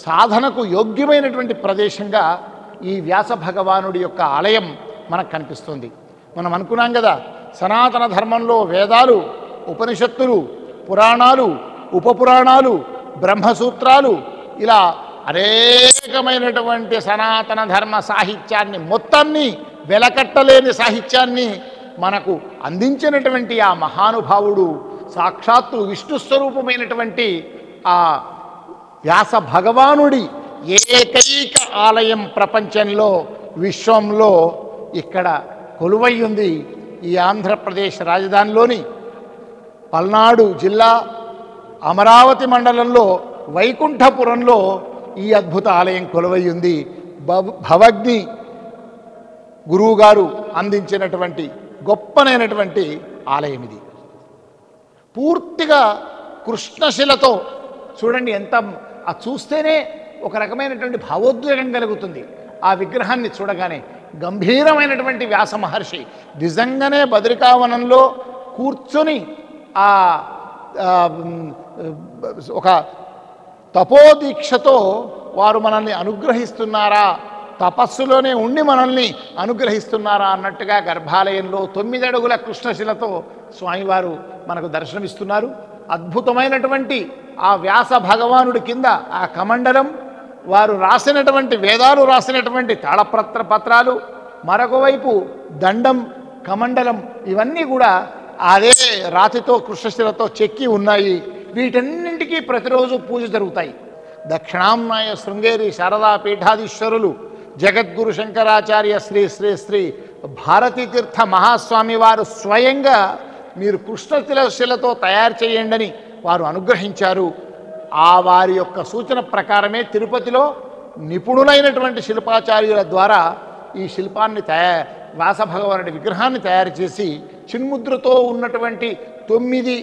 సాధనకు యోగ్యమైనటువంటి ప్రదేశంగా ఈ వ్యాస భగవానుడి యొక్క ఆలయం మనకు కనిపిస్తుంది. మనం అనుకున్నాం కదా, సనాతన ధర్మంలో వేదాలు, ఉపనిషత్తులు, పురాణాలు, ఉపపురాణాలు, బ్రహ్మసూత్రాలు ఇలా అనేకమైనటువంటి సనాతన ధర్మ సాహిత్యాన్ని మొత్తాన్ని వెలకట్టలేని సాహిత్యాన్ని మనకు అందించినటువంటి ఆ మహానుభావుడు సాక్షాత్తు విష్ణు స్వరూపమైనటువంటి ఆ వ్యాస భగవానుడి ఏకైక ఆలయం ప్రపంచంలో విశ్వంలో ఇక్కడ కొలువై ఉంది. ఈ ఆంధ్రప్రదేశ్ రాజధానిలోని పల్నాడు జిల్లా అమరావతి మండలంలో వైకుంఠపురంలో ఈ అద్భుత ఆలయం కొలువై ఉంది. భవగ్ని గురువుగారు అందించినటువంటి గొప్పనైనటువంటి ఆలయం ఇది. పూర్తిగా కృష్ణశిలతో చూడండి, ఎంత చూస్తేనే ఒక రకమైనటువంటి భావోద్వేగం కలుగుతుంది. ఆ విగ్రహాన్ని చూడగానే గంభీరమైనటువంటి వ్యాస మహర్షి నిజంగానే బద్రికావనంలో కూర్చొని ఆ ఒక తపోదీక్షతో వారు మనల్ని అనుగ్రహిస్తున్నారా, తపస్సులోనే ఉండి మనల్ని అనుగ్రహిస్తున్నారా అన్నట్టుగా గర్భాలయంలో 9 అడుగుల కృష్ణశిలతో స్వామివారు మనకు దర్శనమిస్తున్నారు. అద్భుతమైనటువంటి ఆ వ్యాస భగవానుడి కింద ఆ కమండలం, వారు రాసినటువంటి వేదాలు రాసినటువంటి తాళపత్రాలు, మరొక వైపు దండం, కమండలం, ఇవన్నీ కూడా అదే రాతితో కృష్ణశిలతో చెక్కి ఉన్నాయి. వీటన్నింటికీ ప్రతిరోజు పూజ జరుగుతాయి. దక్షిణాంనాయ శృంగేరి శారదా పీఠాధీశ్వరులు జగద్గురు శంకరాచార్య శ్రీ శ్రీ శ్రీ భారతీతీర్థ మహాస్వామి వారు స్వయంగా మీరు కృష్ణశిలతో తయారు చేయండి అని వారు అనుగ్రహించారు. ఆ వారి యొక్క సూచన ప్రకారమే తిరుపతిలో నిపుణులైనటువంటి శిల్పాచార్యుల ద్వారా ఈ శిల్పాన్ని వ్యాస భగవానుడి విగ్రహాన్ని తయారు చేసి చిన్ముద్రతో ఉన్నటువంటి 9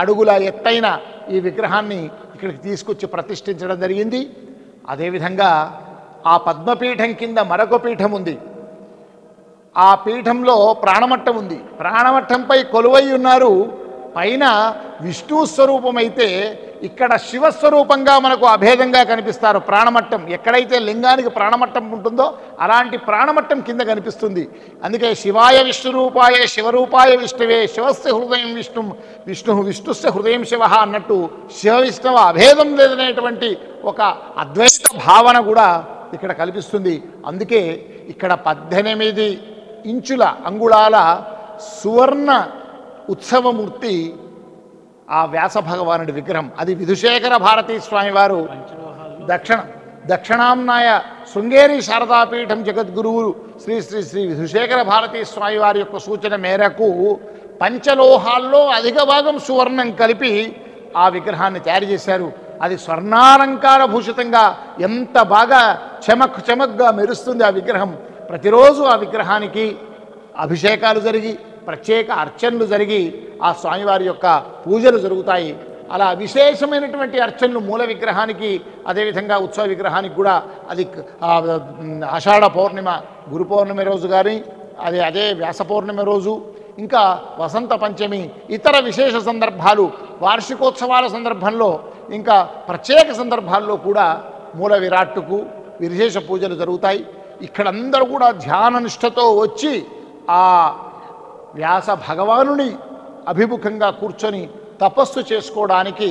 అడుగుల ఎత్తైన ఈ విగ్రహాన్ని ఇక్కడికి తీసుకొచ్చి ప్రతిష్ఠించడం జరిగింది. అదేవిధంగా ఆ పద్మపీఠం కింద మరొక పీఠం ఉంది. ఆ పీఠంలో ప్రాణమట్టం ఉంది. ప్రాణమట్టంపై కొలువై ఉన్నారు. పైన విష్ణు స్వరూపమైతే ఇక్కడ శివస్వరూపంగా మనకు అభేదంగా కనిపిస్తారు. ప్రాణమట్టం ఎక్కడైతే లింగానికి ప్రాణమట్టం ఉంటుందో అలాంటి ప్రాణమట్టం కింద కనిపిస్తుంది. అందుకే శివాయ విష్ణురూపాయ శివరూపాయ విష్ణువే శివస్య హృదయం విష్ణుస్య హృదయం శివ అన్నట్టు శివ విష్ణువ అభేదం లేదనేటువంటి ఒక అద్వైత భావన కూడా ఇక్కడ కల్పిస్తుంది. అందుకే ఇక్కడ 18 ఇంచుల అంగుళాల సువర్ణ ఉత్సవమూర్తి ఆ వ్యాస భగవానుడి విగ్రహం. అది విధుశేఖర భారతీ స్వామి వారు దక్షిణాంనాయ శృంగేరి శారదాపీఠం జగద్గురువులు శ్రీ శ్రీ శ్రీ విధుశేఖర భారతీ స్వామి వారి యొక్క సూచన మేరకు పంచలోహాల్లో అధిక భాగం సువర్ణం కలిపి ఆ విగ్రహాన్ని తయారు చేశారు. అది స్వర్ణాలంకార భూషితంగా ఎంత బాగా చమక్గా మెరుస్తుంది ఆ విగ్రహం. ప్రతిరోజు ఆ విగ్రహానికి అభిషేకాలు జరిగి ప్రత్యేక అర్చనలు జరిగి ఆ స్వామివారి యొక్క పూజలు జరుగుతాయి. అలా విశేషమైనటువంటి అర్చనలు మూల విగ్రహానికి, అదేవిధంగా ఉత్సవ విగ్రహానికి కూడా అది ఆషాఢ పౌర్ణిమ గురు పౌర్ణమి రోజు కానీ అదే వ్యాస పౌర్ణమి రోజు, ఇంకా వసంత పంచమి, ఇతర విశేష సందర్భాలు, వార్షికోత్సవాల సందర్భంలో, ఇంకా ప్రత్యేక సందర్భాల్లో కూడా మూల విరాట్టుకు విశేష పూజలు జరుగుతాయి. ఇక్కడందరూ కూడా ధ్యాన నిష్ఠతో వచ్చి ఆ వ్యాస భగవానుని అభిముఖంగా కూర్చొని తపస్సు చేసుకోవడానికి,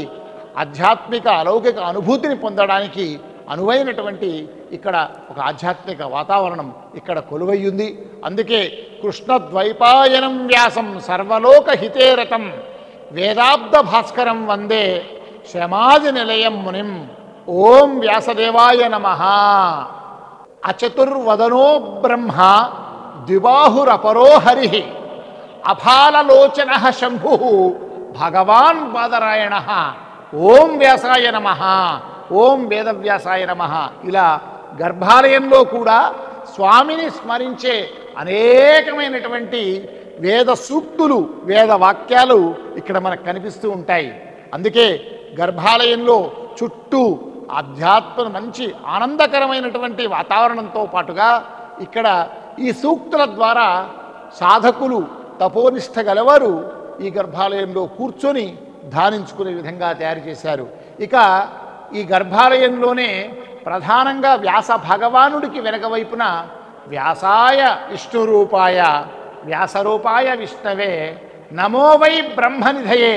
ఆధ్యాత్మిక అలౌకిక అనుభూతిని పొందడానికి అనువైనటువంటి ఇక్కడ ఒక ఆధ్యాత్మిక వాతావరణం ఇక్కడ కొలువయ్యింది. అందుకే కృష్ణద్వైపాయనం వ్యాసం సర్వలోక హితేరతం వేదాబ్ద భాస్కరం వందే శమాది నిలయం మునిం ఓం వ్యాసదేవాయ నమః. అచతుర్వదనో బ్రహ్మ ద్విబాహురపరో హరి అఫాలలోచన శంభు భగవాన్ బాదరాయణ ఓం వ్యాసాయ నమః ఓం వేదవ్యాసాయ నమః. ఇలా గర్భాలయంలో కూడా స్వామిని స్మరించే అనేకమైనటువంటి వేద సూక్తులు, వేద వాక్యాలు ఇక్కడ మనకు కనిపిస్తూ ఉంటాయి. అందుకే గర్భాలయంలో చుట్టూ ఆధ్యాత్మ మంచి ఆనందకరమైనటువంటి వాతావరణంతో పాటుగా ఇక్కడ ఈ సూక్తుల ద్వారా సాధకులు, తపోనిష్ట గలవారు ఈ గర్భాలయంలో కూర్చొని ధ్యానించుకునే విధంగా తయారు చేశారు. ఇక ఈ గర్భాలయంలోనే ప్రధానంగా వ్యాస భగవానుడికి వెనక వైపున వ్యాసాయ విష్ణురూపాయ వ్యాసరూపాయ విష్ణవే నమో వై బ్రహ్మనిధయే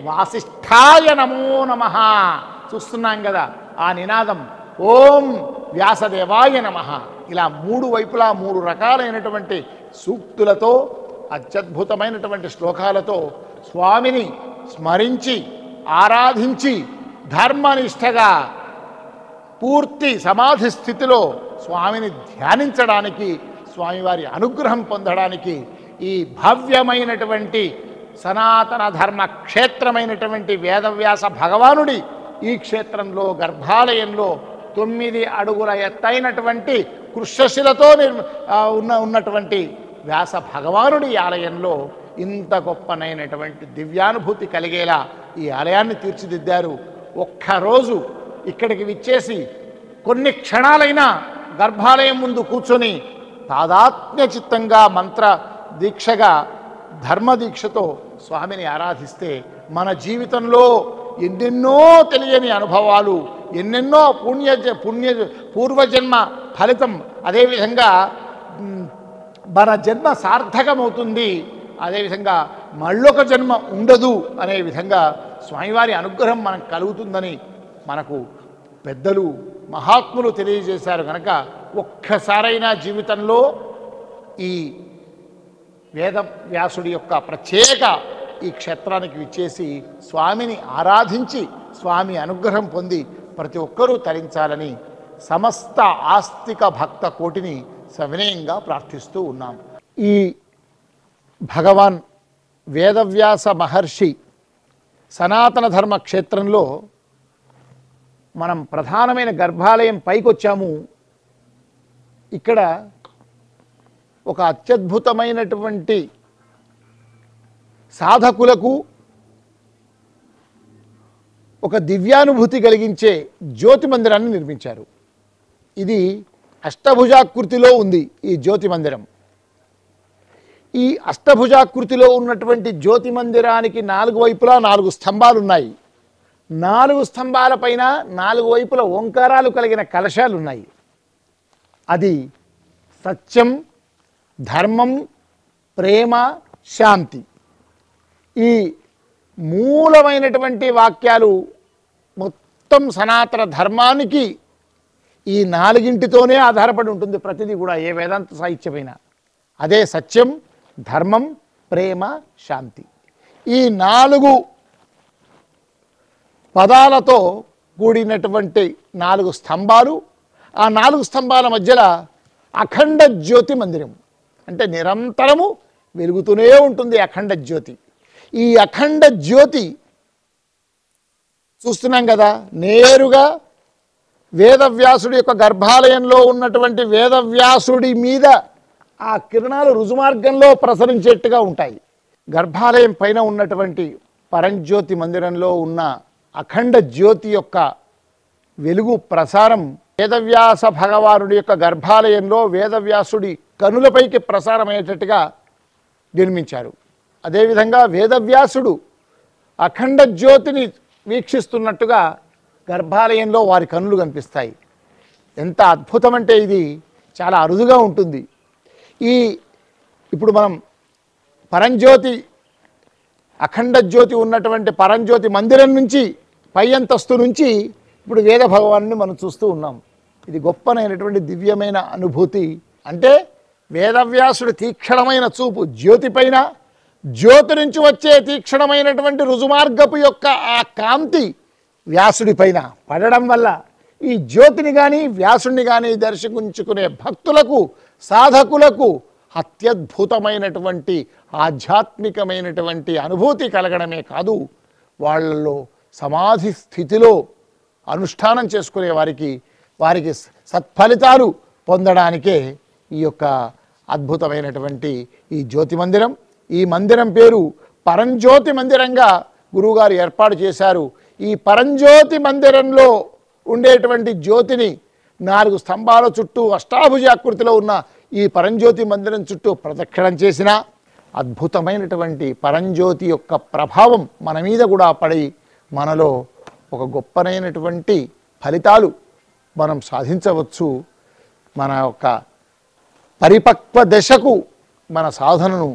వాసిష్ఠాయ నమో నమః. చూస్తున్నాం కదా ఆ నినాదం, ఓం వ్యాసదేవాయ నమః. ఇలా 3 వైపులా 3 రకాలైనటువంటి సూక్తులతో, అత్యద్భుతమైనటువంటి శ్లోకాలతో స్వామిని స్మరించి ఆరాధించి ధర్మనిష్టగా పూర్తి సమాధి స్థితిలో స్వామిని ధ్యానించడానికి, స్వామివారి అనుగ్రహం పొందడానికి ఈ భవ్యమైనటువంటి సనాతన ధర్మ క్షేత్రమైనటువంటి వేదవ్యాస భగవానుడి ఈ క్షేత్రంలో గర్భాలయంలో 9 అడుగుల ఎత్తైనటువంటి కృష్ణశిలతో ఉన్నటువంటి వ్యాస భగవానుడి ఆలయంలో ఇంత గొప్పనైనటువంటి దివ్యానుభూతి కలిగేలా ఈ ఆలయాన్ని తీర్చిదిద్దారు. ఒక్కరోజు ఇక్కడికి విచ్చేసి కొన్ని క్షణాలైనా గర్భాలయం ముందు కూర్చొని తాదాత్మ్య చిత్తంగా మంత్ర దీక్షగా ధర్మదీక్షతో స్వామిని ఆరాధిస్తే మన జీవితంలో ఎన్నెన్నో తెలియని అనుభవాలు, ఎన్నెన్నో పూర్వజన్మ ఫలితం, అదేవిధంగా మన జన్మ సార్థకమవుతుంది, అదేవిధంగా మళ్ళొక జన్మ ఉండదు అనే విధంగా స్వామివారి అనుగ్రహం మనకు కలుగుతుందని మనకు పెద్దలు మహాత్ములు తెలియజేశారు. కనుక ఒక్కసారైనా జీవితంలో ఈ వేదవ్యాసుడి యొక్క ప్రత్యేక ఈ క్షేత్రానికి విచ్చేసి స్వామిని ఆరాధించి స్వామి అనుగ్రహం పొంది ప్రతి ఒక్కరూ తరించాలని సమస్త ఆస్తిక భక్త కోటిని సవినయంగా ప్రార్థిస్తూ ఉన్నాం. ఈ భగవాన్ వేదవ్యాస మహర్షి సనాతన ధర్మ క్షేత్రంలో మనం ప్రధానమైన గర్భాలయం పైకి వచ్చాము. ఇక్కడ ఒక అత్యద్భుతమైనటువంటి సాధకులకు ఒక దివ్యానుభూతి కలిగించే జ్యోతి మందిరాన్ని నిర్మించారు. ఇది అష్టభుజాకృతిలో ఉంది ఈ జ్యోతి మందిరం. ఈ అష్టభుజాకృతిలో ఉన్నటువంటి జ్యోతి మందిరానికి 4 వైపులా 4 స్తంభాలు ఉన్నాయి. 4 స్తంభాల పైన 4 వైపుల ఓంకారాలు కలిగిన కలశాలు ఉన్నాయి. అది సత్యం, ధర్మం, ప్రేమ, శాంతి. ఈ మూలమైనటువంటి వాక్యాలు మొత్తం సనాతన ధర్మానికి ఈ 4ంటితోనే ఆధారపడి ఉంటుంది. ప్రతిదీ కూడా ఏ వేదాంత సాహిత్యమైనా అదే సత్యం, ధర్మం, ప్రేమ, శాంతి. ఈ 4 పదాలతో కూడినటువంటి 4 స్తంభాలు. ఆ 4 స్తంభాల మధ్యలో అఖండ జ్యోతి మందిరం, అంటే నిరంతరము వెలుగుతూనే ఉంటుంది అఖండ జ్యోతి. ఈ అఖండ జ్యోతి చూస్తున్నాం కదా, నేరుగా వేదవ్యాసుడి యొక్క గర్భాలయంలో ఉన్నటువంటి వేదవ్యాసుడి మీద ఆ కిరణాలు రుజుమార్గంలో ప్రసరించేట్టుగా ఉంటాయి. గర్భాలయం పైన ఉన్నటువంటి పరంజ్యోతి మందిరంలో ఉన్న అఖండ జ్యోతి యొక్క వెలుగు ప్రసారం వేదవ్యాస భగవానుడి యొక్క గర్భాలయంలో వేదవ్యాసుడి కనులపైకి ప్రసారమయ్యేటట్టుగా నిర్మించారు. అదేవిధంగా వేదవ్యాసుడు అఖండ జ్యోతిని వీక్షిస్తున్నట్టుగా గర్భాలయంలో వారి కనులు కనిపిస్తాయి. ఎంత అద్భుతం అంటే ఇది చాలా అరుదుగా ఉంటుంది. ఇప్పుడు మనం పరంజ్యోతి అఖండ జ్యోతి ఉన్నటువంటి పరంజ్యోతి మందిరం నుంచి పై అంతస్తు నుంచి ఇప్పుడు వేద భగవాన్ని మనం చూస్తూ ఉన్నాం. ఇది గొప్పనైనటువంటి దివ్యమైన అనుభూతి. అంటే వేదవ్యాసుడి తీక్షణమైన చూపు జ్యోతి పైన, జ్యోతి నుంచి వచ్చే తీక్షణమైనటువంటి రుజుమార్గపు యొక్క ఆ కాంతి వ్యాసుడి పైన పడడం వల్ల ఈ జ్యోతిని కానీ వ్యాసుడిని కానీ దర్శించుకునే భక్తులకు, సాధకులకు అత్యద్భుతమైనటువంటి ఆధ్యాత్మికమైనటువంటి అనుభూతి కలగడమే కాదు, వాళ్ళలో సమాధి స్థితిలో అనుష్ఠానం చేసుకునే వారికి సత్ఫలితాలు పొందడానికే ఈ యొక్క అద్భుతమైనటువంటి ఈ జ్యోతి మందిరం. ఈ మందిరం పేరు పరంజ్యోతి మందిరంగా గురువుగారు ఏర్పాటు చేశారు. ఈ పరంజ్యోతి మందిరంలో ఉండేటువంటి జ్యోతిని 4 స్తంభాల చుట్టూ అష్టాభుజాకృతిలో ఉన్న ఈ పరంజ్యోతి మందిరం చుట్టూ ప్రదక్షిణం చేసిన అద్భుతమైనటువంటి పరంజ్యోతి యొక్క ప్రభావం మన మీద కూడా పడి మనలో ఒక గొప్పనైనటువంటి ఫలితాలు మనం సాధించవచ్చు. మన యొక్క పరిపక్వ దశకు మన సాధనను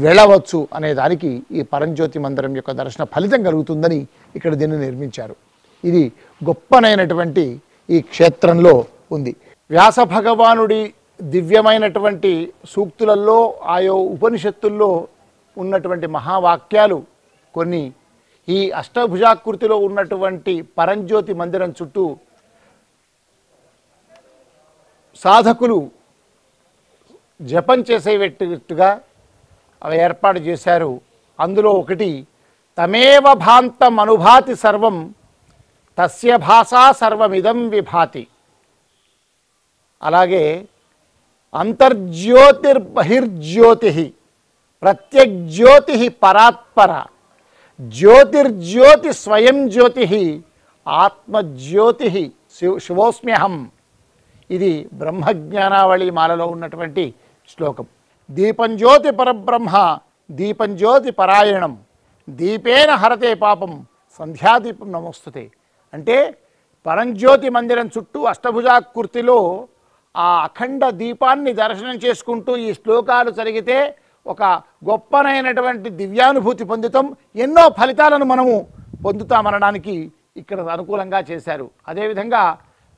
వెళ్ళవచ్చు అనే దానికి ఈ పరంజ్యోతి మందిరం యొక్క దర్శన ఫలితం కలుగుతుందని ఇక్కడ దీన్ని నిర్మించారు. ఇది గొప్పనైనటువంటి ఈ క్షేత్రంలో ఉంది. వ్యాస భగవానుడి దివ్యమైనటువంటి సూక్తులలో ఆయో ఉపనిషత్తుల్లో ఉన్నటువంటి మహావాక్యాలు కొన్ని ఈ అష్టభుజాకృతిలో ఉన్నటువంటి పరంజ్యోతి మందిరం చుట్టూ సాధకులు జపం చేసేటట్టుగా అవి ఏర్పాటు చేశారు. అందులో ఒకటి తమేవ భాంతం అనుభాతి సర్వం తస్య భాషా సర్వమిదం విభాతి. అలాగే అంతర్జ్యోతిర్బహిర్జ్యోతి ప్రత్యగ్జ్యోతి పరాత్పర జ్యోతిర్జ్యోతి స్వయం జ్యోతి ఆత్మజ్యోతి శివోస్మ్యహం. ఇది బ్రహ్మజ్ఞానావళి మాలలో ఉన్నటువంటి శ్లోకం. దీపం జ్యోతి పరబ్రహ్మ దీపం జ్యోతి పరాయణం దీపేన హరతే పాపం సంధ్యాదీపం నమోస్తుతే. అంటే పరంజ్యోతి మందిరం చుట్టూ అష్టభుజాకృతిలో ఆ అఖండ దీపాన్ని దర్శనం చేసుకుంటూ ఈ శ్లోకాలు చదివితే ఒక గొప్పనైనటువంటి దివ్యానుభూతి పొందుతాం. ఎన్నో ఫలితాలను మనము పొందుతామనడానికి ఇక్కడ అనుకూలంగా చేశారు. అదేవిధంగా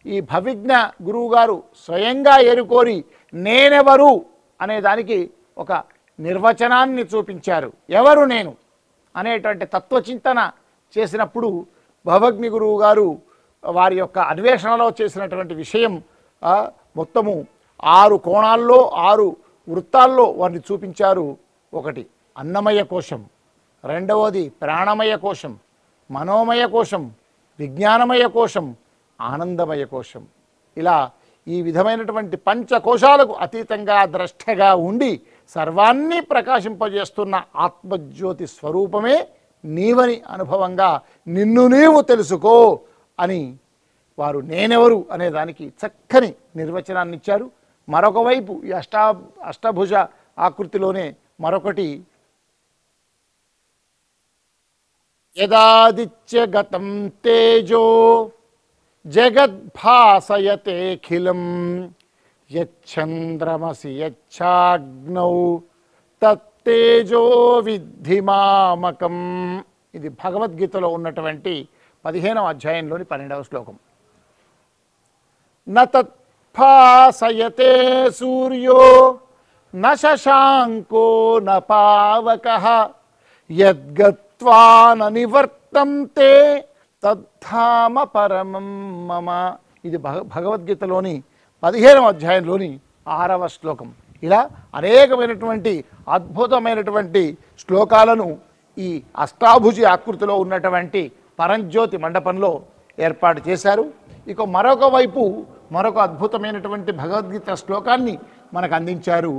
ఈ భవిజ్ఞ గురువుగారు స్వయంగా ఏరుకోరి నేనెవరు అనే దానికి ఒక నిర్వచనాన్ని చూపించారు. ఎవరు నేను అనేటువంటి తత్వచింతన చేసినప్పుడు భవజ్ఞ గురువు గారు వారి యొక్క అన్వేషణలో చేసినటువంటి విషయం మొత్తము 6 కోణాల్లో 6 వృత్తాల్లో వారిని చూపించారు. ఒకటి అన్నమయ కోశం, రెండవది ప్రాణమయ కోశం, మనోమయ కోశం, విజ్ఞానమయ కోశం, ఆనందమయ కోశం. ఇలా ఈ విధమైనటువంటి పంచకోశాలకు అతీతంగా ద్రష్టగా ఉండి సర్వాన్ని ప్రకాశింపజేస్తున్న ఆత్మజ్యోతి స్వరూపమే నీవని అనుభవంగా నిన్ను నీవు తెలుసుకో అని వారు నేనెవరు అనే దానికి చక్కని నిర్వచనాన్ని ఇచ్చారు. మరొక వైపు ఈ అష్టభుజ ఆకృతిలోనే మరొకటి యదాదిత్యగతం తేజో జగద్భాసయతేఖిలం యచ్చంద్రమసి యచ్చాగ్నౌ తత్తేజో విద్ధి మామకం. ఇది భగవద్గీతలో ఉన్నటువంటి 15వ అధ్యాయంలోని 12వ శ్లోకం. న తత్భాసయతే సూర్యో న శశాంకో న పావకః యద్గత్వా న నివర్తంతే తద్ధామ పరమం మమ. ఇది భగవద్గీతలోని 15వ అధ్యాయంలోని 6వ శ్లోకం. ఇలా అనేకమైనటువంటి అద్భుతమైనటువంటి శ్లోకాలను ఈ అష్టాభుజి ఆకృతిలో ఉన్నటువంటి పరంజ్యోతి మండపంలో ఏర్పాటు చేశారు. ఇక మరొక వైపు మరొక అద్భుతమైనటువంటి భగవద్గీత శ్లోకాన్ని మనకు అందించారు.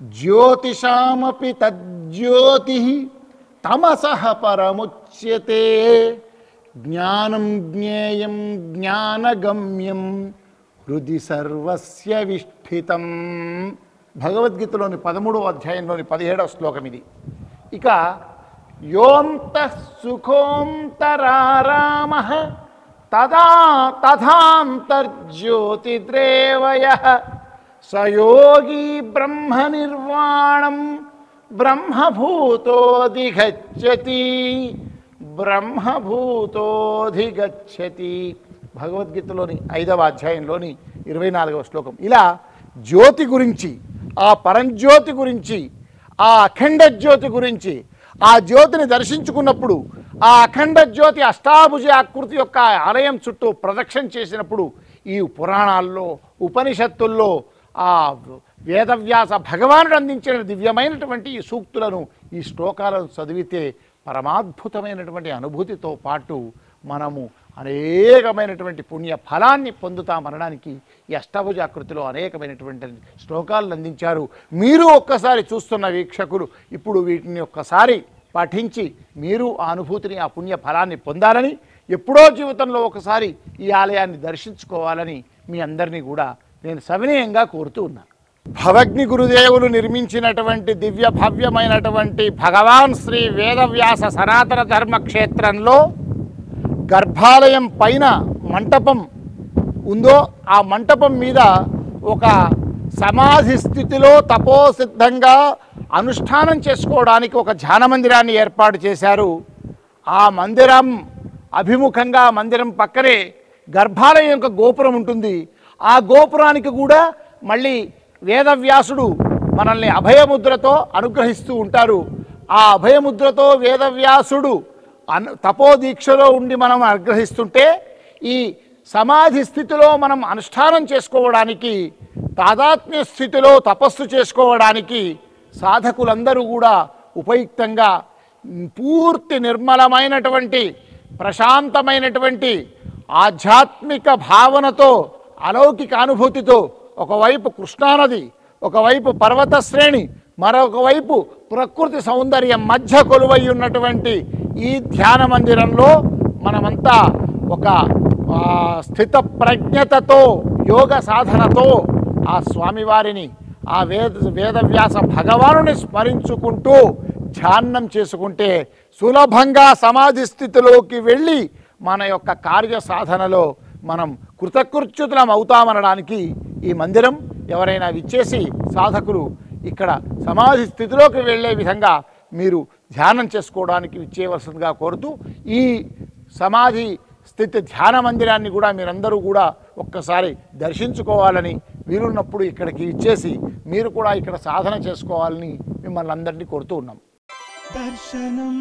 జ్యోతిషామపి తజ్జ్యోతి తమసః పరముచ్యతే జ్ఞానం జ్ఞేయం జ్ఞానగమ్యం హృది సర్వస్య విష్ఠితం. భగవద్గీతలోని 13వ అధ్యాయంలోని 17వ శ్లోకం ఇది. ఇక యోంతః సుఖోంతరారామః తథాంతర్జ్యోతిద్రేవయః సయోగి బ్రహ్మ నిర్వాణం బ్రహ్మభూతోధిగచ్చతి బ్రహ్మభూతోధిగచ్చతి. భగవద్గీతలోని 5వ అధ్యాయంలోని 24వ శ్లోకం. ఇలా జ్యోతి గురించి, ఆ పరంజ్యోతి గురించి, ఆ అఖండ జ్యోతి గురించి, ఆ జ్యోతిని దర్శించుకున్నప్పుడు ఆ అఖండ జ్యోతి అష్టాభుజ ఆకృతి యొక్క ఆలయం చుట్టూ ప్రదక్షిణ చేసినప్పుడు ఈ పురాణాల్లో, ఉపనిషత్తుల్లో ఆ వేదవ్యాస భగవానుడు అందించిన దివ్యమైనటువంటి ఈ సూక్తులను, ఈ శ్లోకాలను చదివితే పరమాద్భుతమైనటువంటి అనుభూతితో పాటు మనము అనేకమైనటువంటి పుణ్య ఫలాన్ని పొందుతామనడానికి ఈ అష్టాభుజాకృతిలో అనేకమైనటువంటి శ్లోకాలను అందించారు. మీరు ఒక్కసారి చూస్తున్న వీక్షకులు ఇప్పుడు వీటిని ఒక్కసారి పఠించి మీరు ఆ అనుభూతిని, ఆ పుణ్య ఫలాన్ని పొందాలని, ఎప్పుడో జీవితంలో ఒకసారి ఈ ఆలయాన్ని దర్శించుకోవాలని మీ అందరినీ కూడా నేను సవినయంగా కోరుతూ ఉన్నాను. భవగ్ని గురుదేవులు నిర్మించినటువంటి దివ్య భవ్యమైనటువంటి భగవాన్ శ్రీ వేదవ్యాస సనాతన ధర్మక్షేత్రంలో గర్భాలయం పైన మంటపం ఉందో ఆ మంటపం మీద ఒక సమాధి స్థితిలో తపోసిద్ధంగా అనుష్ఠానం చేసుకోవడానికి ఒక ధ్యాన మందిరాన్ని ఏర్పాటు చేశారు. ఆ మందిరం అభిముఖంగా మందిరం పక్కనే గర్భాలయం యొక్క గోపురం ఉంటుంది. ఆ గోపురానికి కూడా మళ్ళీ వేదవ్యాసుడు మనల్ని అభయముద్రతో అనుగ్రహిస్తూ ఉంటారు. ఆ అభయముద్రతో వేదవ్యాసుడు తపోదీక్షలో ఉండి మనం అనుగ్రహిస్తుంటే ఈ సమాధి స్థితిలో మనం అనుష్ఠానం చేసుకోవడానికి, తాదాత్మ్య స్థితిలో తపస్సు చేసుకోవడానికి సాధకులందరూ కూడా ఉపయుక్తంగా పూర్తి నిర్మలమైనటువంటి ప్రశాంతమైనటువంటి ఆధ్యాత్మిక భావనతో, అలౌకిక అనుభూతితో ఒకవైపు కృష్ణానది, ఒకవైపు పర్వత శ్రేణి, మరొక వైపు ప్రకృతి సౌందర్యం మధ్య కొలువై ఉన్నటువంటి ఈ ధ్యాన మందిరంలో మనమంతా ఒక స్థిత ప్రజ్ఞతతో, యోగ సాధనతో ఆ స్వామివారిని, ఆ వేదవ్యాస భగవానుని స్మరించుకుంటూ ధ్యానం చేసుకుంటే సులభంగా సమాధి స్థితిలోకి వెళ్ళి మన యొక్క కార్య సాధనలో మనం కృతకృత్యులం అవుతామనడానికి ఈ మందిరం ఎవరైనా విచ్చేసి సాధకులు ఇక్కడ సమాధి స్థితిలోకి వెళ్ళే విధంగా మీరు ధ్యానం చేసుకోవడానికి విచ్చేయవలసిందిగా కోరుతూ, ఈ సమాధి స్థితి ధ్యాన మందిరాన్ని కూడా మీరందరూ కూడా ఒక్కసారి దర్శించుకోవాలని, వీలున్నప్పుడు ఇక్కడికి ఇచ్చేసి మీరు కూడా ఇక్కడ సాధన చేసుకోవాలని మిమ్మల్ని అందరినీ కోరుతూ ఉన్నాం.
దర్శనం